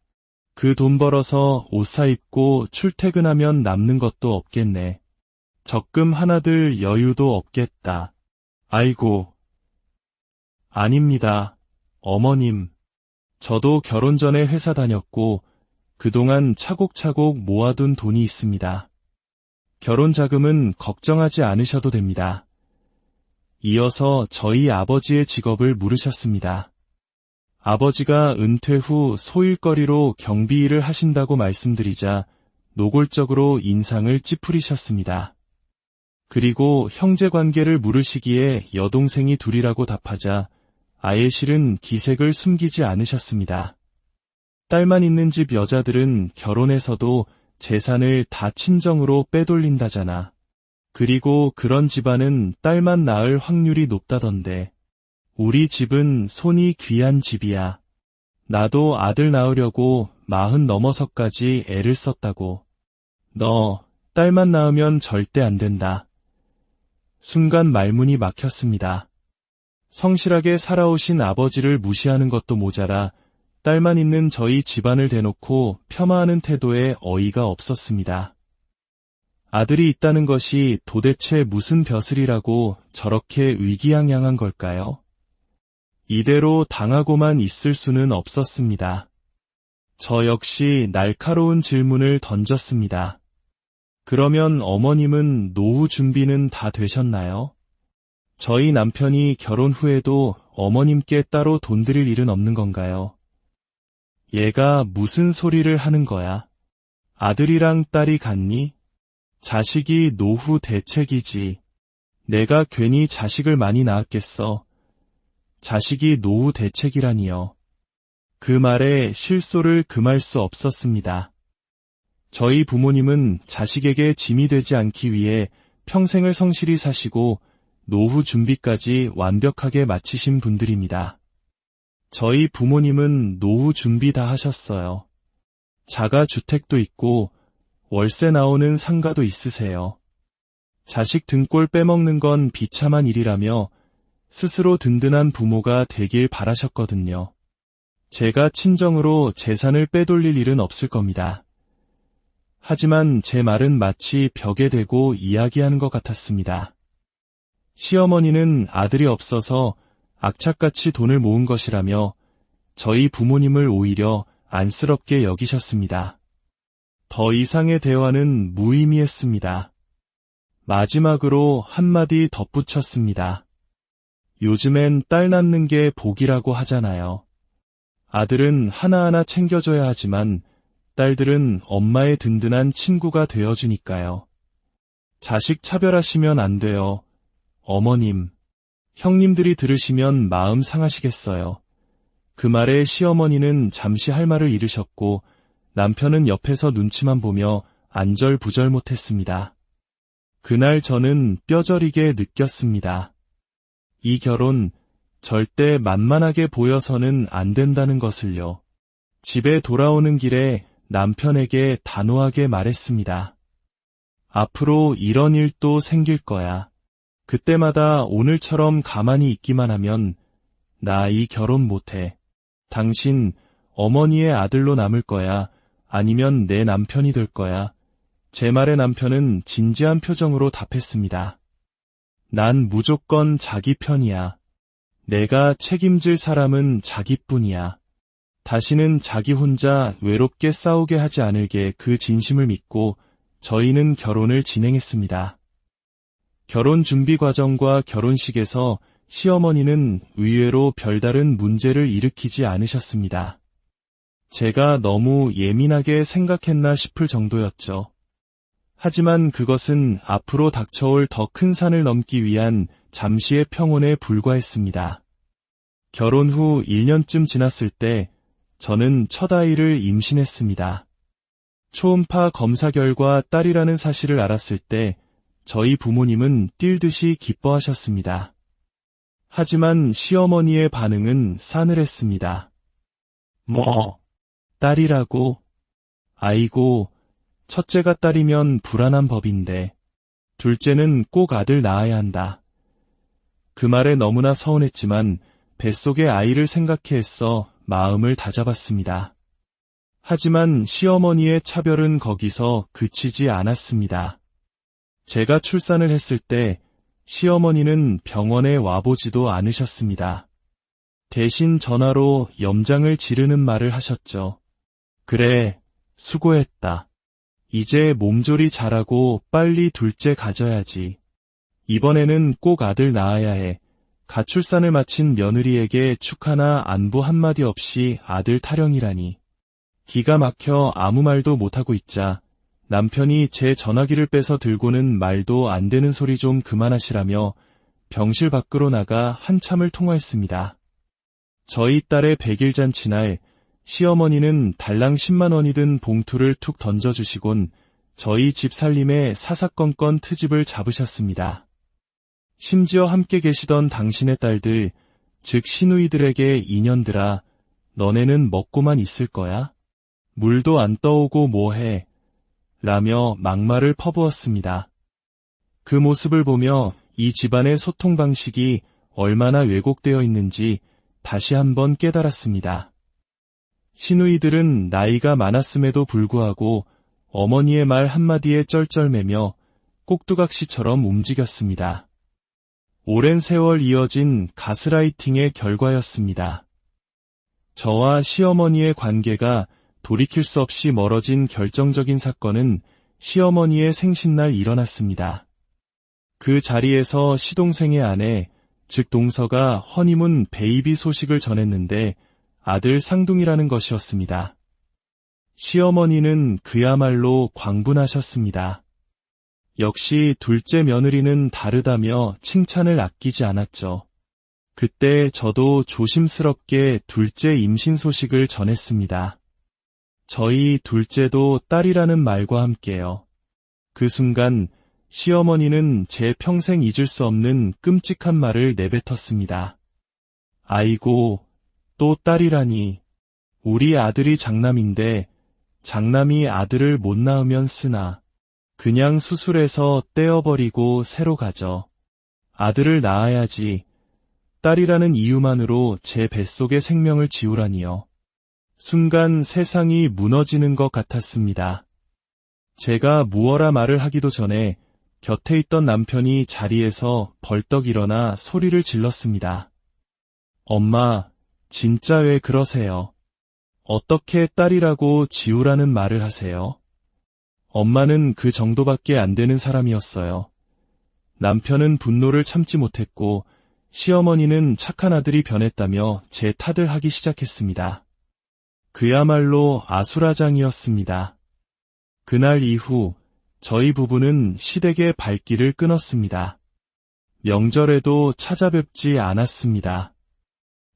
Speaker 1: 그 돈 벌어서 옷 사입고 출퇴근하면 남는 것도 없겠네. 적금 하나 들 여유도 없겠다. 아이고. 아닙니다. 어머님. 저도 결혼 전에 회사 다녔고 그동안 차곡차곡 모아둔 돈이 있습니다. 결혼 자금은 걱정하지 않으셔도 됩니다. 이어서 저희 아버지의 직업을 물으셨습니다. 아버지가 은퇴 후 소일거리로 경비 일을 하신다고 말씀드리자 노골적으로 인상을 찌푸리셨습니다. 그리고 형제관계를 물으시기에 여동생이 2이라고 답하자 아예 실은 기색을 숨기지 않으셨습니다. 딸만 있는 집 여자들은 결혼해서도 재산을 다 친정으로 빼돌린다잖아. 그리고 그런 집안은 딸만 낳을 확률이 높다던데. 우리 집은 손이 귀한 집이야. 나도 아들 낳으려고 40 넘어서까지 애를 썼다고. 너 딸만 낳으면 절대 안 된다. 순간 말문이 막혔습니다. 성실하게 살아오신 아버지를 무시하는 것도 모자라 딸만 있는 저희 집안을 대놓고 폄하하는 태도에 어이가 없었습니다. 아들이 있다는 것이 도대체 무슨 벼슬이라고 저렇게 의기양양한 걸까요? 이대로 당하고만 있을 수는 없었습니다. 저 역시 날카로운 질문을 던졌습니다. 그러면 어머님은 노후 준비는 다 되셨나요? 저희 남편이 결혼 후에도 어머님께 따로 돈 드릴 일은 없는 건가요? 얘가 무슨 소리를 하는 거야? 아들이랑 딸이 같니? 자식이 노후 대책이지. 내가 괜히 자식을 많이 낳았겠어. 자식이 노후 대책이라니요. 그 말에 실소를 금할 수 없었습니다. 저희 부모님은 자식에게 짐이 되지 않기 위해 평생을 성실히 사시고 노후 준비까지 완벽하게 마치신 분들입니다. 저희 부모님은 노후 준비 다 하셨어요. 자가주택도 있고 월세 나오는 상가도 있으세요. 자식 등골 빼먹는 건 비참한 일이라며 스스로 든든한 부모가 되길 바라셨거든요. 제가 친정으로 재산을 빼돌릴 일은 없을 겁니다. 하지만 제 말은 마치 벽에 대고 이야기하는 것 같았습니다. 시어머니는 아들이 없어서 악착같이 돈을 모은 것이라며 저희 부모님을 오히려 안쓰럽게 여기셨습니다. 더 이상의 대화는 무의미했습니다. 마지막으로 한마디 덧붙였습니다. 요즘엔 딸 낳는 게 복이라고 하잖아요. 아들은 하나하나 챙겨줘야 하지만 딸들은 엄마의 든든한 친구가 되어주니까요. 자식 차별하시면 안 돼요. 어머님, 형님들이 들으시면 마음 상하시겠어요. 그 말에 시어머니는 잠시 할 말을 잃으셨고 남편은 옆에서 눈치만 보며 안절부절 못했습니다. 그날 저는 뼈저리게 느꼈습니다. 이 결혼 절대 만만하게 보여서는 안 된다는 것을요. 집에 돌아오는 길에 남편에게 단호하게 말했습니다. 앞으로 이런 일도 생길 거야. 그때마다 오늘처럼 가만히 있기만 하면 나 이 결혼 못해. 당신 어머니의 아들로 남을 거야. 아니면 내 남편이 될 거야. 제 말에 남편은 진지한 표정으로 답했습니다. 난 무조건 자기 편이야. 내가 책임질 사람은 자기뿐이야. 다시는 자기 혼자 외롭게 싸우게 하지 않을게 그 진심을 믿고 저희는 결혼을 진행했습니다. 결혼 준비 과정과 결혼식에서 시어머니는 의외로 별다른 문제를 일으키지 않으셨습니다. 제가 너무 예민하게 생각했나 싶을 정도였죠. 하지만 그것은 앞으로 닥쳐올 더 큰 산을 넘기 위한 잠시의 평온에 불과했습니다. 결혼 후 1년쯤 지났을 때 저는 첫 아이를 임신했습니다. 초음파 검사 결과 딸이라는 사실을 알았을 때 저희 부모님은 뛸 듯이 기뻐하셨습니다. 하지만 시어머니의 반응은 싸늘했습니다. 뭐? 딸이라고? 아이고, 첫째가 딸이면 불안한 법인데 둘째는 꼭 아들 낳아야 한다. 그 말에 너무나 서운했지만 뱃속의 아이를 생각해 애써 마음을 다잡았습니다. 하지만 시어머니의 차별은 거기서 그치지 않았습니다. 제가 출산을 했을 때 시어머니는 병원에 와보지도 않으셨습니다. 대신 전화로 염장을 지르는 말을 하셨죠. 그래, 수고했다. 이제 몸조리 잘하고 빨리 둘째 가져야지. 이번에는 꼭 아들 낳아야 해. 가출산을 마친 며느리에게 축하나 안부 한마디 없이 아들 타령이라니. 기가 막혀 아무 말도 못하고 있자 남편이 제 전화기를 빼서 들고는 말도 안 되는 소리 좀 그만하시라며 병실 밖으로 나가 한참을 통화했습니다. 저희 딸의 100일 잔치날 시어머니는 달랑 10만 원이 든 봉투를 툭 던져주시곤 저희 집 살림에 사사건건 트집을 잡으셨습니다. 심지어 함께 계시던 당신의 딸들, 즉 시누이들에게 인연들아, 너네는 먹고만 있을 거야? 물도 안 떠오고 뭐해? 라며 막말을 퍼부었습니다. 그 모습을 보며 이 집안의 소통 방식이 얼마나 왜곡되어 있는지 다시 한번 깨달았습니다. 시누이들은 나이가 많았음에도 불구하고 어머니의 말 한마디에 쩔쩔매며 꼭두각시처럼 움직였습니다. 오랜 세월 이어진 가스라이팅의 결과였습니다. 저와 시어머니의 관계가 돌이킬 수 없이 멀어진 결정적인 사건은 시어머니의 생신날 일어났습니다. 그 자리에서 시동생의 아내, 즉 동서가 허니문 베이비 소식을 전했는데 아들 쌍둥이라는 것이었습니다. 시어머니는 그야말로 광분하셨습니다. 역시 둘째 며느리는 다르다며 칭찬을 아끼지 않았죠. 그때 저도 조심스럽게 둘째 임신 소식을 전했습니다. 저희 둘째도 딸이라는 말과 함께요. 그 순간 시어머니는 제 평생 잊을 수 없는 끔찍한 말을 내뱉었습니다. 아이고, 또 딸이라니. 우리 아들이 장남인데 장남이 아들을 못 낳으면 쓰나. 그냥 수술해서 떼어버리고 새로 가져. 아들을 낳아야지. 딸이라는 이유만으로 제 뱃속의 생명을 지우라니요. 순간 세상이 무너지는 것 같았습니다. 제가 무어라 말을 하기도 전에 곁에 있던 남편이 자리에서 벌떡 일어나 소리를 질렀습니다. 엄마, 진짜 왜 그러세요? 어떻게 딸이라고 지우라는 말을 하세요? 엄마는 그 정도밖에 안 되는 사람이었어요. 남편은 분노를 참지 못했고 시어머니는 착한 아들이 변했다며 제 탓을 하기 시작했습니다. 그야말로 아수라장이었습니다. 그날 이후 저희 부부는 시댁의 발길을 끊었습니다. 명절에도 찾아뵙지 않았습니다.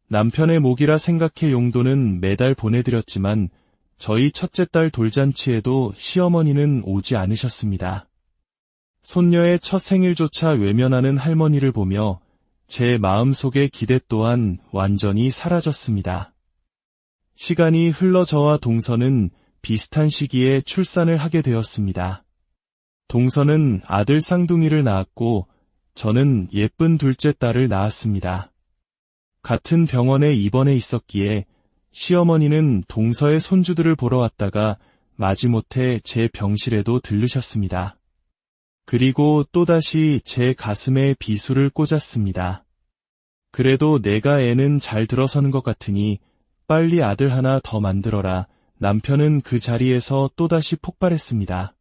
Speaker 1: 남편의 목이라 생각해 용돈은 매달 보내드렸지만 저희 첫째 딸 돌잔치에도 시어머니는 오지 않으셨습니다. 손녀의 첫 생일조차 외면하는 할머니를 보며 제 마음속의 기대 또한 완전히 사라졌습니다. 시간이 흘러 저와 동서는 비슷한 시기에 출산을 하게 되었습니다. 동서는 아들 쌍둥이를 낳았고 저는 예쁜 둘째 딸을 낳았습니다. 같은 병원에 입원해 있었기에 시어머니는 동서의 손주들을 보러 왔다가 마지못해 제 병실에도 들르셨습니다. 그리고 또다시 제 가슴에 비수를 꽂았습니다. 그래도 내가 애는 잘 들어서는 것 같으니 빨리 아들 하나 더 만들어라. 남편은 그 자리에서 또다시 폭발했습니다.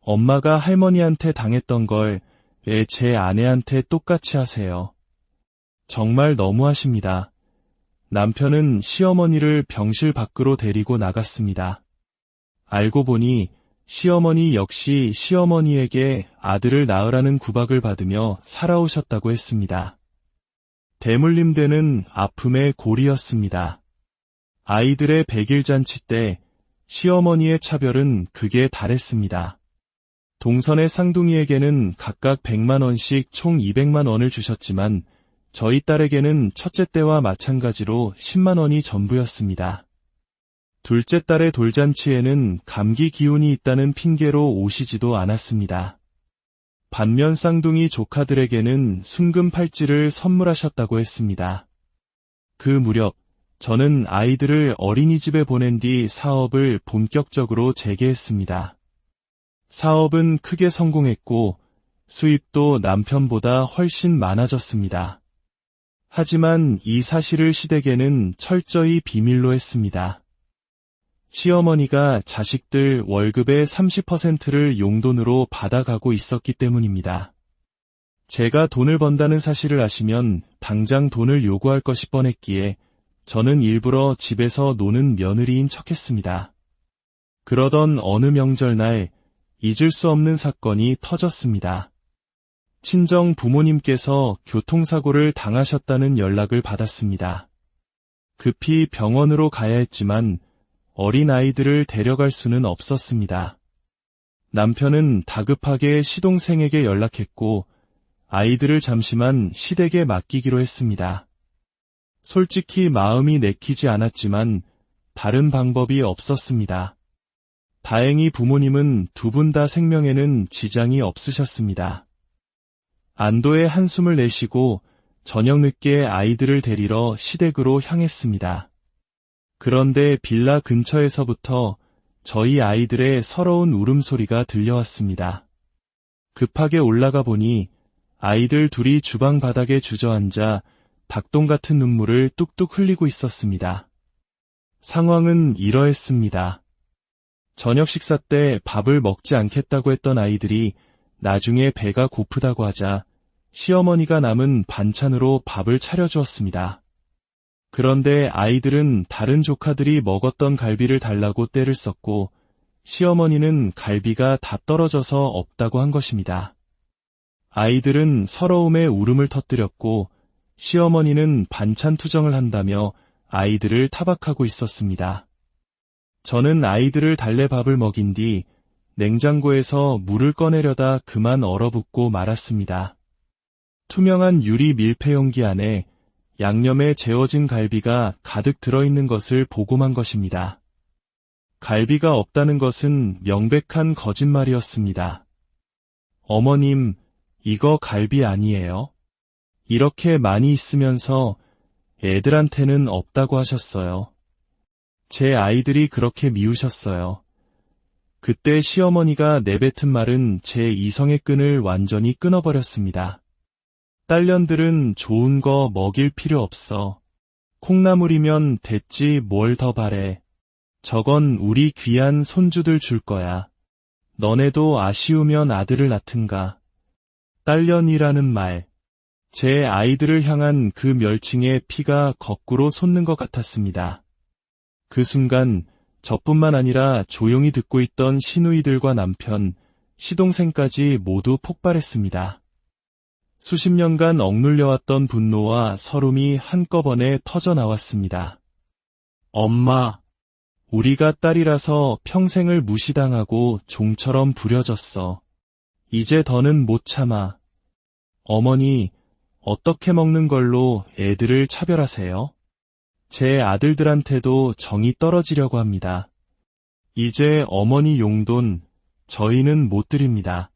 Speaker 1: 엄마가 할머니한테 당했던 걸 왜 제 아내한테 똑같이 하세요? 정말 너무하십니다. 남편은 시어머니를 병실 밖으로 데리고 나갔습니다. 알고 보니 시어머니 역시 시어머니에게 아들을 낳으라는 구박을 받으며 살아오셨다고 했습니다. 대물림되는 아픔의 골이었습니다. 아이들의 100일 잔치 때 시어머니의 차별은 극에 달했습니다. 동선의 쌍둥이에게는 각각 100만 원씩 총 200만 원을 주셨지만 저희 딸에게는 첫째 때와 마찬가지로 10만 원이 전부였습니다. 둘째 딸의 돌잔치에는 감기 기운이 있다는 핑계로 오시지도 않았습니다. 반면 쌍둥이 조카들에게는 순금 팔찌를 선물하셨다고 했습니다. 그 무렵 저는 아이들을 어린이집에 보낸 뒤 사업을 본격적으로 재개했습니다. 사업은 크게 성공했고 수입도 남편보다 훨씬 많아졌습니다. 하지만 이 사실을 시댁에는 철저히 비밀로 했습니다. 시어머니가 자식들 월급의 30%를 용돈으로 받아가고 있었기 때문입니다. 제가 돈을 번다는 사실을 아시면 당장 돈을 요구할 것이 뻔했기에 저는 일부러 집에서 노는 며느리인 척했습니다. 그러던 어느 명절날 잊을 수 없는 사건이 터졌습니다. 친정 부모님께서 교통사고를 당하셨다는 연락을 받았습니다. 급히 병원으로 가야 했지만 어린 아이들을 데려갈 수는 없었습니다. 남편은 다급하게 시동생에게 연락했고 아이들을 잠시만 시댁에 맡기기로 했습니다. 솔직히 마음이 내키지 않았지만 다른 방법이 없었습니다. 다행히 부모님은 두 분 다 생명에는 지장이 없으셨습니다. 안도의 한숨을 내쉬고 저녁 늦게 아이들을 데리러 시댁으로 향했습니다. 그런데 빌라 근처에서부터 저희 아이들의 서러운 울음소리가 들려왔습니다. 급하게 올라가 보니 아이들 둘이 주방 바닥에 주저앉아 닭똥 같은 눈물을 뚝뚝 흘리고 있었습니다. 상황은 이러했습니다. 저녁 식사 때 밥을 먹지 않겠다고 했던 아이들이 나중에 배가 고프다고 하자 시어머니가 남은 반찬으로 밥을 차려주었습니다. 그런데 아이들은 다른 조카들이 먹었던 갈비를 달라고 떼를 썼고 시어머니는 갈비가 다 떨어져서 없다고 한 것입니다. 아이들은 서러움에 울음을 터뜨렸고 시어머니는 반찬 투정을 한다며 아이들을 타박하고 있었습니다. 저는 아이들을 달래 밥을 먹인 뒤 냉장고에서 물을 꺼내려다 그만 얼어붙고 말았습니다. 투명한 유리 밀폐용기 안에 양념에 재워진 갈비가 가득 들어있는 것을 보고만 것입니다. 갈비가 없다는 것은 명백한 거짓말이었습니다. 어머님, 이거 갈비 아니에요? 이렇게 많이 있으면서 애들한테는 없다고 하셨어요. 제 아이들이 그렇게 미우셨어요. 그때 시어머니가 내뱉은 말은 제 이성의 끈을 완전히 끊어버렸습니다. 딸년들은 좋은 거 먹일 필요 없어. 콩나물이면 됐지 뭘 더 바래. 저건 우리 귀한 손주들 줄 거야. 너네도 아쉬우면 아들을 낳든가. 딸년이라는 말. 제 아이들을 향한 그 멸칭에 피가 거꾸로 솟는 것 같았습니다. 그 순간 저뿐만 아니라 조용히 듣고 있던 시누이들과 남편, 시동생까지 모두 폭발했습니다. 수십 년간 억눌려왔던 분노와 서름이 한꺼번에 터져나왔습니다. 엄마, 우리가 딸이라서 평생을 무시당하고 종처럼 부려졌어. 이제 더는 못 참아. 어머니, 어떻게 먹는 걸로 애들을 차별하세요? 제 아들들한테도 정이 떨어지려고 합니다. 이제 어머니 용돈 저희는 못 드립니다.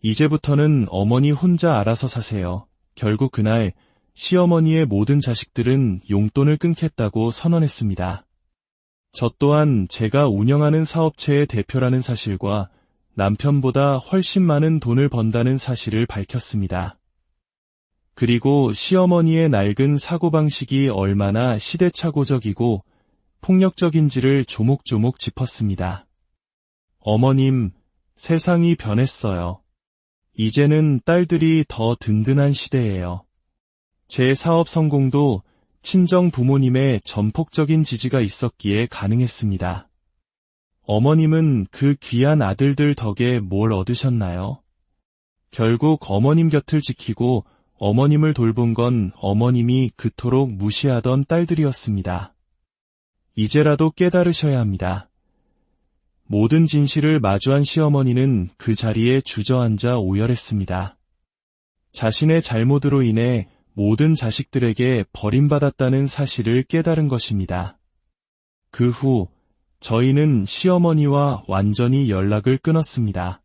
Speaker 1: 이제부터는 어머니 혼자 알아서 사세요. 결국 그날 시어머니의 모든 자식들은 용돈을 끊겠다고 선언했습니다. 저 또한 제가 운영하는 사업체의 대표라는 사실과 남편보다 훨씬 많은 돈을 번다는 사실을 밝혔습니다. 그리고 시어머니의 낡은 사고방식이 얼마나 시대착오적이고 폭력적인지를 조목조목 짚었습니다. 어머님, 세상이 변했어요. 이제는 딸들이 더 든든한 시대예요. 제 사업 성공도 친정 부모님의 전폭적인 지지가 있었기에 가능했습니다. 어머님은 그 귀한 아들들 덕에 뭘 얻으셨나요? 결국 어머님 곁을 지키고 어머님을 돌본 건 어머님이 그토록 무시하던 딸들이었습니다. 이제라도 깨달으셔야 합니다. 모든 진실을 마주한 시어머니는 그 자리에 주저앉아 오열했습니다. 자신의 잘못으로 인해 모든 자식들에게 버림받았다는 사실을 깨달은 것입니다. 그 후 저희는 시어머니와 완전히 연락을 끊었습니다.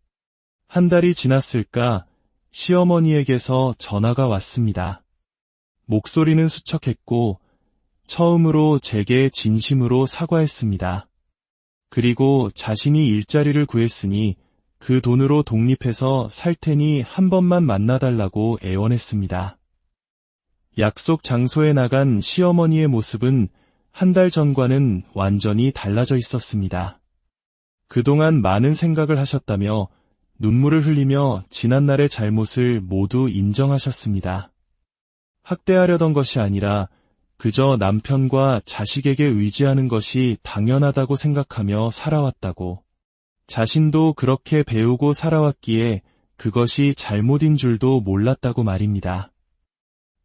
Speaker 1: 한 달이 지났을까 시어머니에게서 전화가 왔습니다. 목소리는 수척했고 처음으로 제게 진심으로 사과했습니다. 그리고 자신이 일자리를 구했으니 그 돈으로 독립해서 살 테니 한 번만 만나달라고 애원했습니다. 약속 장소에 나간 시어머니의 모습은 한 달 전과는 완전히 달라져 있었습니다. 그동안 많은 생각을 하셨다며 눈물을 흘리며 지난날의 잘못을 모두 인정하셨습니다. 학대하려던 것이 아니라 그저 남편과 자식에게 의지하는 것이 당연하다고 생각하며 살아왔다고, 자신도 그렇게 배우고 살아왔기에 그것이 잘못인 줄도 몰랐다고 말입니다.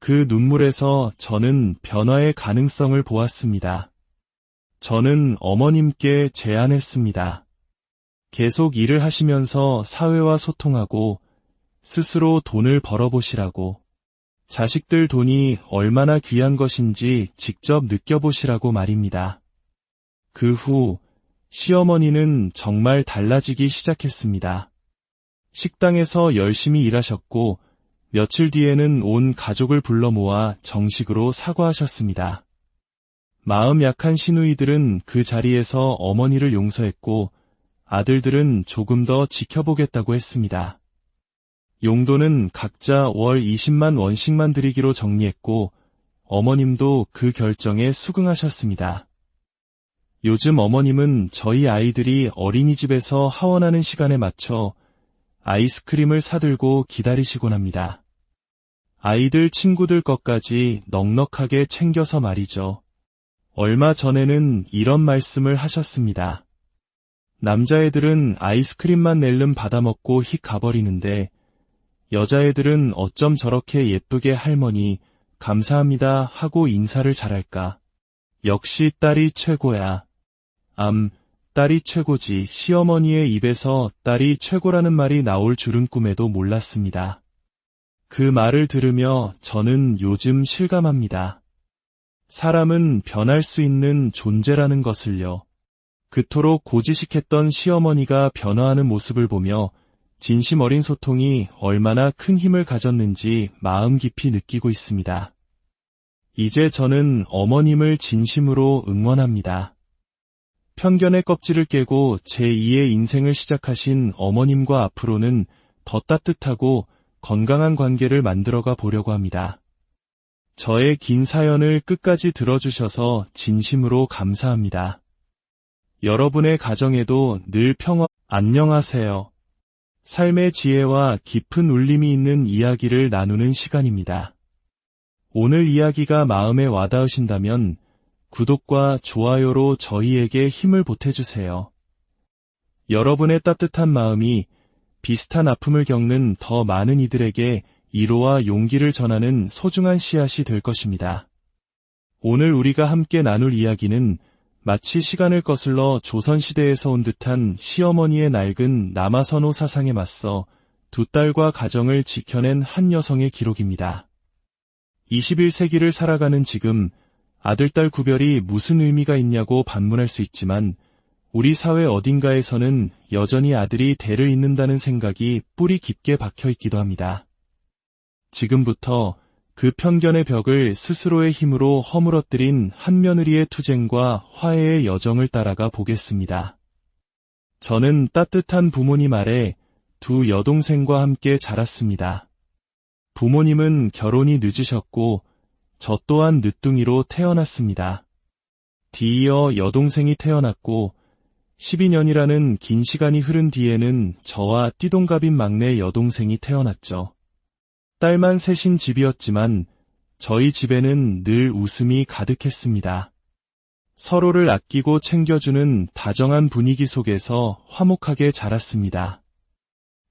Speaker 1: 그 눈물에서 저는 변화의 가능성을 보았습니다. 저는 어머님께 제안했습니다. 계속 일을 하시면서 사회와 소통하고 스스로 돈을 벌어보시라고, 자식들 돈이 얼마나 귀한 것인지 직접 느껴보시라고 말입니다. 그 후 시어머니는 정말 달라지기 시작했습니다. 식당에서 열심히 일하셨고 며칠 뒤에는 온 가족을 불러 모아 정식으로 사과하셨습니다. 마음 약한 시누이들은 그 자리에서 어머니를 용서했고 아들들은 조금 더 지켜보겠다고 했습니다. 용돈은 각자 월 20만 원씩만 드리기로 정리했고 어머님도 그 결정에 수긍하셨습니다. 요즘 어머님은 저희 아이들이 어린이집에서 하원하는 시간에 맞춰 아이스크림을 사들고 기다리시곤 합니다. 아이들 친구들 것까지 넉넉하게 챙겨서 말이죠. 얼마 전에는 이런 말씀을 하셨습니다. 남자애들은 아이스크림만 낼름 받아먹고 휙 가버리는데 여자애들은 어쩜 저렇게 예쁘게 할머니 감사합니다 하고 인사를 잘할까. 역시 딸이 최고야. 딸이 최고지. 시어머니의 입에서 딸이 최고라는 말이 나올 줄은 꿈에도 몰랐습니다. 그 말을 들으며 저는 요즘 실감합니다. 사람은 변할 수 있는 존재라는 것을요. 그토록 고지식했던 시어머니가 변화하는 모습을 보며 진심 어린 소통이 얼마나 큰 힘을 가졌는지 마음 깊이 느끼고 있습니다. 이제 저는 어머님을 진심으로 응원합니다. 편견의 껍질을 깨고 제2의 인생을 시작하신 어머님과 앞으로는 더 따뜻하고 건강한 관계를 만들어가 보려고 합니다. 저의 긴 사연을 끝까지 들어주셔서 진심으로 감사합니다. 여러분의 가정에도 늘 평화, 안녕하세요. 삶의 지혜와 깊은 울림이 있는 이야기를 나누는 시간입니다. 오늘 이야기가 마음에 와닿으신다면 구독과 좋아요로 저희에게 힘을 보태주세요. 여러분의 따뜻한 마음이 비슷한 아픔을 겪는 더 많은 이들에게 위로와 용기를 전하는 소중한 씨앗이 될 것입니다. 오늘 우리가 함께 나눌 이야기는 마치 시간을 거슬러 조선시대에서 온 듯한 시어머니의 낡은 남아선호 사상에 맞서 두 딸과 가정을 지켜낸 한 여성의 기록입니다. 21세기를 살아가는 지금 아들-딸 구별이 무슨 의미가 있냐고 반문할 수 있지만 우리 사회 어딘가에서는 여전히 아들이 대를 잇는다는 생각이 뿌리 깊게 박혀 있기도 합니다. 지금부터 그 편견의 벽을 스스로의 힘으로 허물어뜨린 한 며느리의 투쟁과 화해의 여정을 따라가 보겠습니다. 저는 따뜻한 부모님 아래 두 여동생과 함께 자랐습니다. 부모님은 결혼이 늦으셨고 저 또한 늦둥이로 태어났습니다. 뒤이어 여동생이 태어났고 12년이라는 긴 시간이 흐른 뒤에는 저와 띠동갑인 막내 여동생이 태어났죠. 딸만 셋인 집이었지만 저희 집에는 늘 웃음이 가득했습니다. 서로를 아끼고 챙겨주는 다정한 분위기 속에서 화목하게 자랐습니다.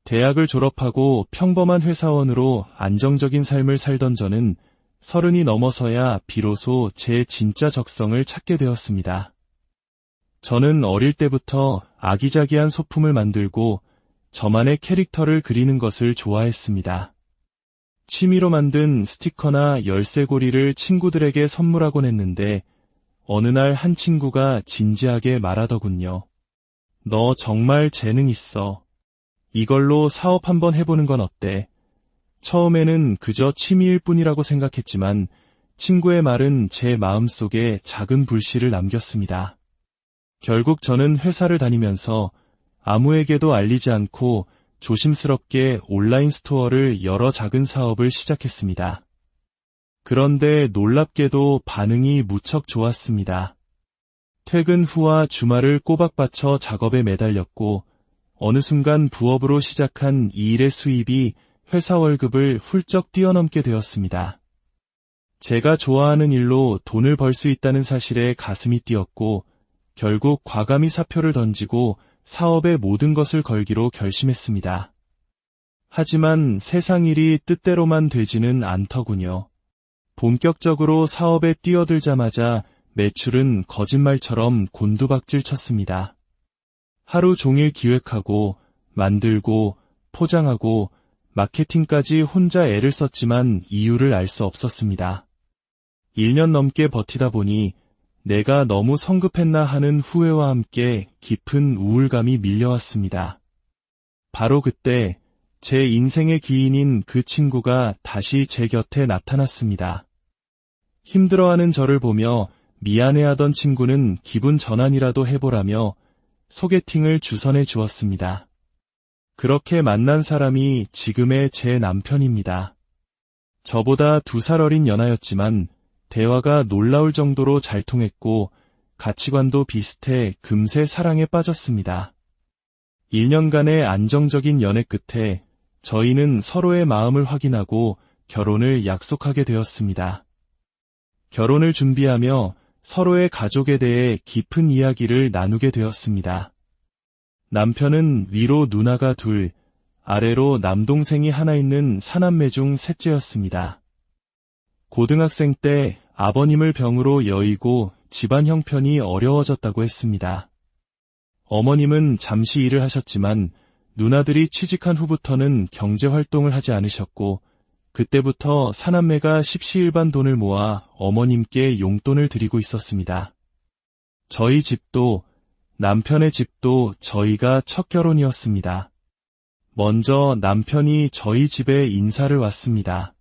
Speaker 1: 대학을 졸업하고 평범한 회사원으로 안정적인 삶을 살던 저는 30이 넘어서야 비로소 제 진짜 적성을 찾게 되었습니다. 저는 어릴 때부터 아기자기한 소품을 만들고 저만의 캐릭터를 그리는 것을 좋아했습니다. 취미로 만든 스티커나 열쇠고리를 친구들에게 선물하곤 했는데 어느 날 한 친구가 진지하게 말하더군요. 너 정말 재능 있어. 이걸로 사업 한번 해보는 건 어때? 처음에는 그저 취미일 뿐이라고 생각했지만 친구의 말은 제 마음속에 작은 불씨를 남겼습니다. 결국 저는 회사를 다니면서 아무에게도 알리지 않고 조심스럽게 온라인 스토어를 여러 작은 사업을 시작했습니다. 그런데 놀랍게도 반응이 무척 좋았습니다. 퇴근 후와 주말을 꼬박 바쳐 작업에 매달렸고 어느 순간 부업으로 시작한 이 일의 수입이 회사 월급을 훌쩍 뛰어넘게 되었습니다. 제가 좋아하는 일로 돈을 벌 수 있다는 사실에 가슴이 뛰었고 결국 과감히 사표를 던지고 사업의 모든 것을 걸기로 결심했습니다. 하지만 세상 일이 뜻대로만 되지는 않더군요. 본격적으로 사업에 뛰어들자마자 매출은 거짓말처럼 곤두박질 쳤습니다. 하루 종일 기획하고 만들고 포장하고 마케팅까지 혼자 애를 썼지만 이유를 알 수 없었습니다. 1년 넘게 버티다 보니 내가 너무 성급했나 하는 후회와 함께 깊은 우울감이 밀려왔습니다. 바로 그때 제 인생의 귀인인 그 친구가 다시 제 곁에 나타났습니다. 힘들어하는 저를 보며 미안해하던 친구는 기분 전환이라도 해보라며 소개팅을 주선해 주었습니다. 그렇게 만난 사람이 지금의 제 남편입니다. 저보다 2살 어린 연하였지만 대화가 놀라울 정도로 잘 통했고 가치관도 비슷해 금세 사랑에 빠졌습니다. 1년간의 안정적인 연애 끝에 저희는 서로의 마음을 확인하고 결혼을 약속하게 되었습니다. 결혼을 준비하며 서로의 가족에 대해 깊은 이야기를 나누게 되었습니다. 남편은 위로 누나가 2, 아래로 남동생이 1 있는 4남매 중 셋째였습니다. 고등학생 때 아버님을 병으로 여의고 집안 형편이 어려워졌다고 했습니다. 어머님은 잠시 일을 하셨지만 누나들이 취직한 후부터는 경제활동을 하지 않으셨고 그때부터 4남매가 십시일반 돈을 모아 어머님께 용돈을 드리고 있었습니다. 저희 집도 남편의 집도 저희가 첫 결혼이었습니다. 먼저 남편이 저희 집에 인사를 왔습니다.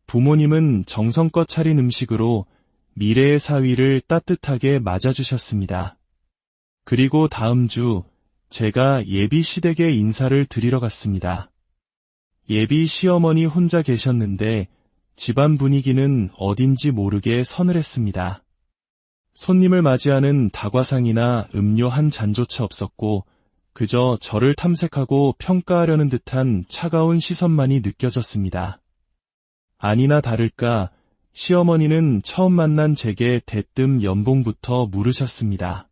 Speaker 1: 부모님은 정성껏 차린 음식으로 미래의 사위를 따뜻하게 맞아주셨습니다. 그리고 다음 주 제가 예비 시댁에 인사를 드리러 갔습니다. 예비 시어머니 혼자 계셨는데 집안 분위기는 어딘지 모르게 서늘했습니다. 손님을 맞이하는 다과상이나 음료 한 잔조차 없었고 그저 저를 탐색하고 평가하려는 듯한 차가운 시선만이 느껴졌습니다. 아니나 다를까 시어머니는 처음 만난 제게 대뜸 연봉부터 물으셨습니다.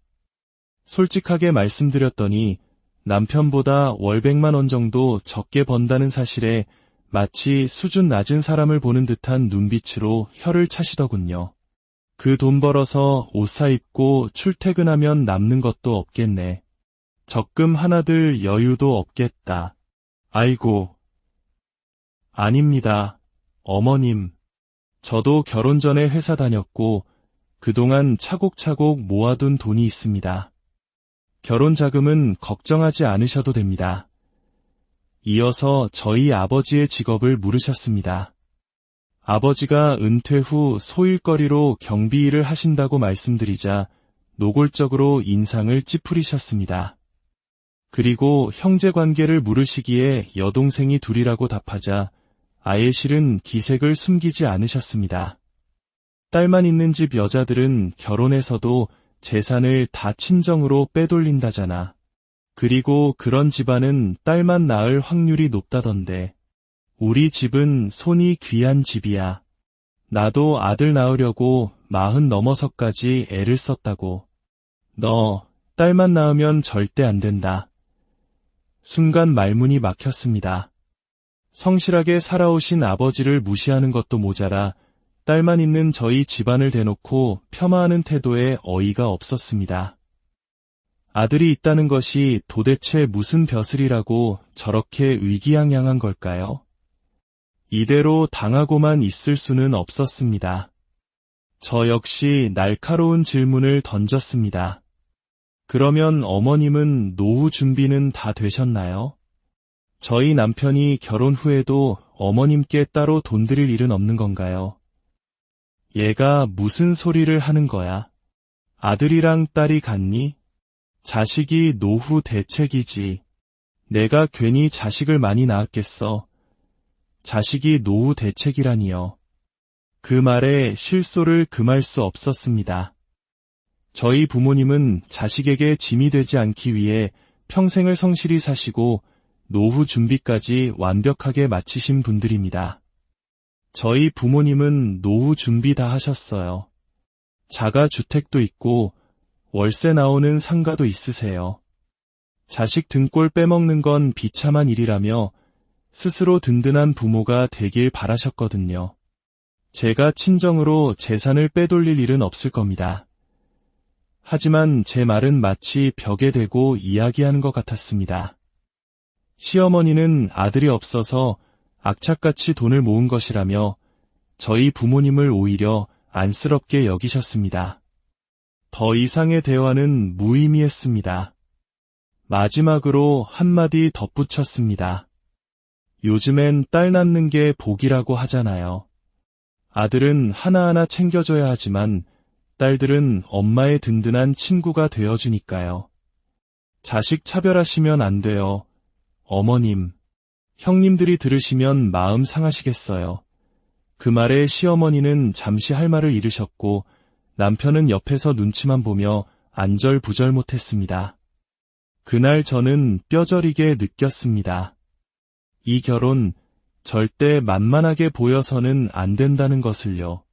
Speaker 1: 솔직하게 말씀드렸더니 남편보다 월 100만 원 정도 적게 번다는 사실에 마치 수준 낮은 사람을 보는 듯한 눈빛으로 혀를 차시더군요. 그 돈 벌어서 옷 사입고 출퇴근하면 남는 것도 없겠네. 적금 하나들 여유도 없겠다. 아이고. 아닙니다. 어머님. 저도 결혼 전에 회사 다녔고 그동안 차곡차곡 모아둔 돈이 있습니다. 결혼 자금은 걱정하지 않으셔도 됩니다. 이어서 저희 아버지의 직업을 물으셨습니다. 아버지가 은퇴 후 소일거리로 경비 일을 하신다고 말씀드리자 노골적으로 인상을 찌푸리셨습니다. 그리고 형제관계를 물으시기에 여동생이 2이라고 답하자 아예 실은 기색을 숨기지 않으셨습니다. 딸만 있는 집 여자들은 결혼해서도 재산을 다 친정으로 빼돌린다잖아. 그리고 그런 집안은 딸만 낳을 확률이 높다던데. 우리 집은 손이 귀한 집이야. 나도 아들 낳으려고 40 넘어서까지 애를 썼다고. 너 딸만 낳으면 절대 안 된다. 순간 말문이 막혔습니다. 성실하게 살아오신 아버지를 무시하는 것도 모자라 딸만 있는 저희 집안을 대놓고 폄하하는 태도에 어이가 없었습니다. 아들이 있다는 것이 도대체 무슨 벼슬이라고 저렇게 의기양양한 걸까요? 이대로 당하고만 있을 수는 없었습니다. 저 역시 날카로운 질문을 던졌습니다. 그러면 어머님은 노후 준비는 다 되셨나요? 저희 남편이 결혼 후에도 어머님께 따로 돈 드릴 일은 없는 건가요? 얘가 무슨 소리를 하는 거야? 아들이랑 딸이 같니? 자식이 노후 대책이지. 내가 괜히 자식을 많이 낳았겠어. 자식이 노후 대책이라니요. 그 말에 실소를 금할 수 없었습니다. 저희 부모님은 자식에게 짐이 되지 않기 위해 평생을 성실히 사시고 노후 준비까지 완벽하게 마치신 분들입니다. 저희 부모님은 노후 준비 다 하셨어요. 자가 주택도 있고 월세 나오는 상가도 있으세요. 자식 등골 빼먹는 건 비참한 일이라며 스스로 든든한 부모가 되길 바라셨거든요. 제가 친정으로 재산을 빼돌릴 일은 없을 겁니다. 하지만 제 말은 마치 벽에 대고 이야기하는 것 같았습니다. 시어머니는 아들이 없어서 악착같이 돈을 모은 것이라며 저희 부모님을 오히려 안쓰럽게 여기셨습니다. 더 이상의 대화는 무의미했습니다. 마지막으로 한마디 덧붙였습니다. 요즘엔 딸 낳는 게 복이라고 하잖아요. 아들은 하나하나 챙겨줘야 하지만 딸들은 엄마의 든든한 친구가 되어주니까요. 자식 차별하시면 안 돼요. 어머님, 형님들이 들으시면 마음 상하시겠어요. 그 말에 시어머니는 잠시 할 말을 잃으셨고 남편은 옆에서 눈치만 보며 안절부절 못했습니다. 그날 저는 뼈저리게 느꼈습니다. 이 결혼 절대 만만하게 보여서는 안 된다는 것을요.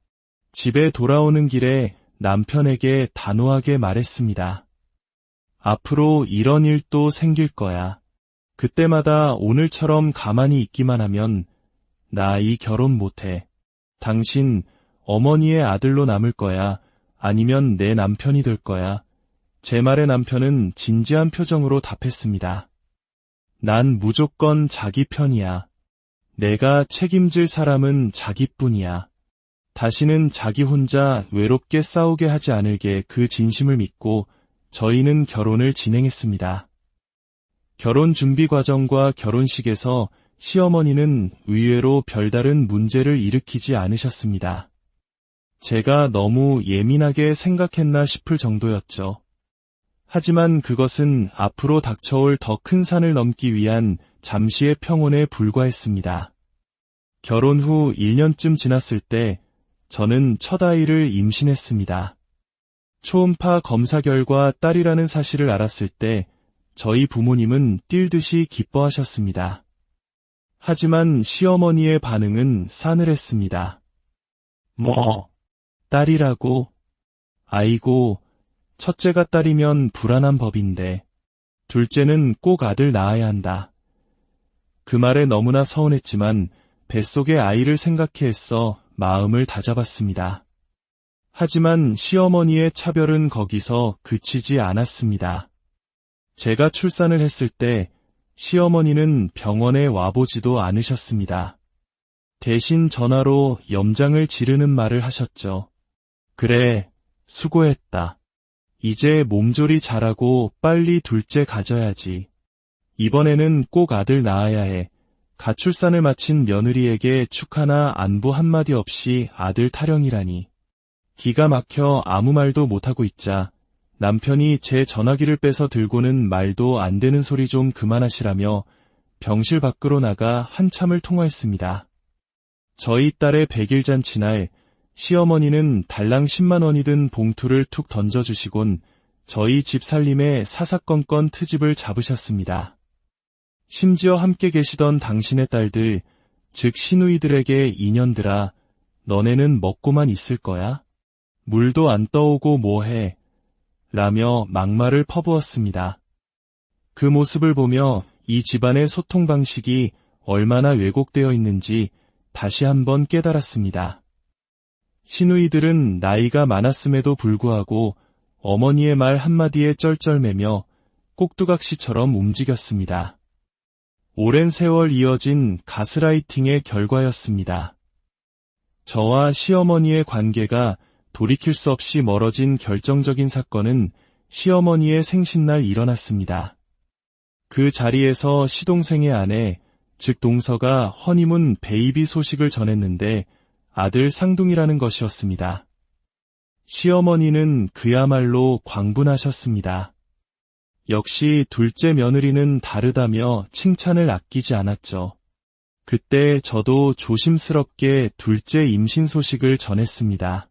Speaker 1: 집에 돌아오는 길에 남편에게 단호하게 말했습니다. 앞으로 이런 일도 생길 거야. 그때마다 오늘처럼 가만히 있기만 하면 나 이 결혼 못해. 당신 어머니의 아들로 남을 거야. 아니면 내 남편이 될 거야. 제 말에 남편은 진지한 표정으로 답했습니다. 난 무조건 자기 편이야. 내가 책임질 사람은 자기뿐이야. 다시는 자기 혼자 외롭게 싸우게 하지 않을게 그 진심을 믿고 저희는 결혼을 진행했습니다. 결혼 준비 과정과 결혼식에서 시어머니는 의외로 별다른 문제를 일으키지 않으셨습니다. 제가 너무 예민하게 생각했나 싶을 정도였죠. 하지만 그것은 앞으로 닥쳐올 더 큰 산을 넘기 위한 잠시의 평온에 불과했습니다. 결혼 후 1년쯤 지났을 때 저는 첫 아이를 임신했습니다. 초음파 검사 결과 딸이라는 사실을 알았을 때 저희 부모님은 뛸 듯이 기뻐하셨습니다. 하지만 시어머니의 반응은 싸늘했습니다. 뭐? 딸이라고? 아이고, 첫째가 딸이면 불안한 법인데, 둘째는 꼭 아들 낳아야 한다. 그 말에 너무나 서운했지만 뱃속의 아이를 생각해 애써 마음을 다잡았습니다. 하지만 시어머니의 차별은 거기서 그치지 않았습니다. 제가 출산을 했을 때 시어머니는 병원에 와보지도 않으셨습니다. 대신 전화로 염장을 지르는 말을 하셨죠. 그래, 수고했다. 이제 몸조리 잘하고 빨리 둘째 가져야지. 이번에는 꼭 아들 낳아야 해. 가출산을 마친 며느리에게 축하나 안부 한마디 없이 아들 타령이라니. 기가 막혀 아무 말도 못하고 있자 남편이 제 전화기를 빼서 들고는 말도 안 되는 소리 좀 그만하시라며 병실 밖으로 나가 한참을 통화했습니다. 저희 딸의 100일 잔치날 시어머니는 달랑 10만 원이 든 봉투를 툭 던져주시곤 저희 집 살림에 사사건건 트집을 잡으셨습니다. 심지어 함께 계시던 당신의 딸들, 즉 시누이들에게 인연들아, 너네는 먹고만 있을 거야? 물도 안 떠오고 뭐해? 라며 막말을 퍼부었습니다. 그 모습을 보며 이 집안의 소통 방식이 얼마나 왜곡되어 있는지 다시 한번 깨달았습니다. 시누이들은 나이가 많았음에도 불구하고 어머니의 말 한마디에 쩔쩔매며 꼭두각시처럼 움직였습니다. 오랜 세월 이어진 가스라이팅의 결과였습니다. 저와 시어머니의 관계가 돌이킬 수 없이 멀어진 결정적인 사건은 시어머니의 생신날 일어났습니다. 그 자리에서 시동생의 아내, 즉 동서가 허니문 베이비 소식을 전했는데 아들 쌍둥이라는 것이었습니다. 시어머니는 그야말로 광분하셨습니다. 역시 둘째 며느리는 다르다며 칭찬을 아끼지 않았죠. 그때 저도 조심스럽게 둘째 임신 소식을 전했습니다.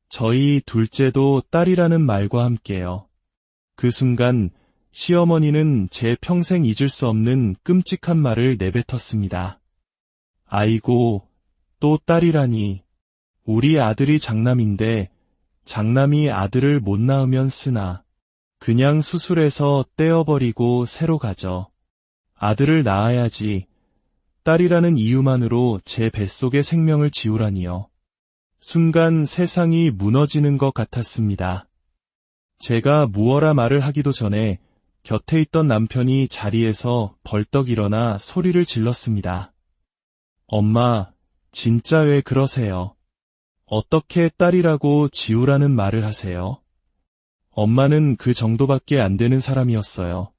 Speaker 1: 저희 둘째도 딸이라는 말과 함께요. 그 순간 시어머니는 제 평생 잊을 수 없는 끔찍한 말을 내뱉었습니다. 아이고, 또 딸이라니. 우리 아들이 장남인데 장남이 아들을 못 낳으면 쓰나. 그냥 수술해서 떼어버리고 새로 가져. 아들을 낳아야지. 딸이라는 이유만으로 제 뱃속의 생명을 지우라니요. 순간 세상이 무너지는 것 같았습니다. 제가 무어라 말을 하기도 전에 곁에 있던 남편이 자리에서 벌떡 일어나 소리를 질렀습니다. 엄마, 진짜 왜 그러세요? 어떻게 딸이라고 지우라는 말을 하세요? 엄마는 그 정도밖에 안 되는 사람이었어요.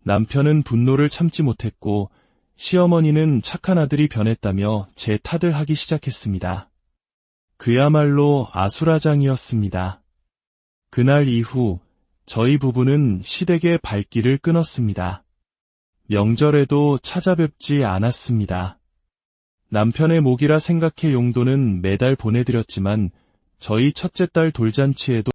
Speaker 1: 남편은 분노를 참지 못했고 시어머니는 착한 아들이 변했다며 제 탓을 하기 시작했습니다. 그야말로 아수라장이었습니다. 그날 이후 저희 부부는 시댁의 발길을 끊었습니다. 명절에도 찾아뵙지 않았습니다. 남편의 목이라 생각해 용돈은 매달 보내드렸지만 저희 첫째 딸 돌잔치에도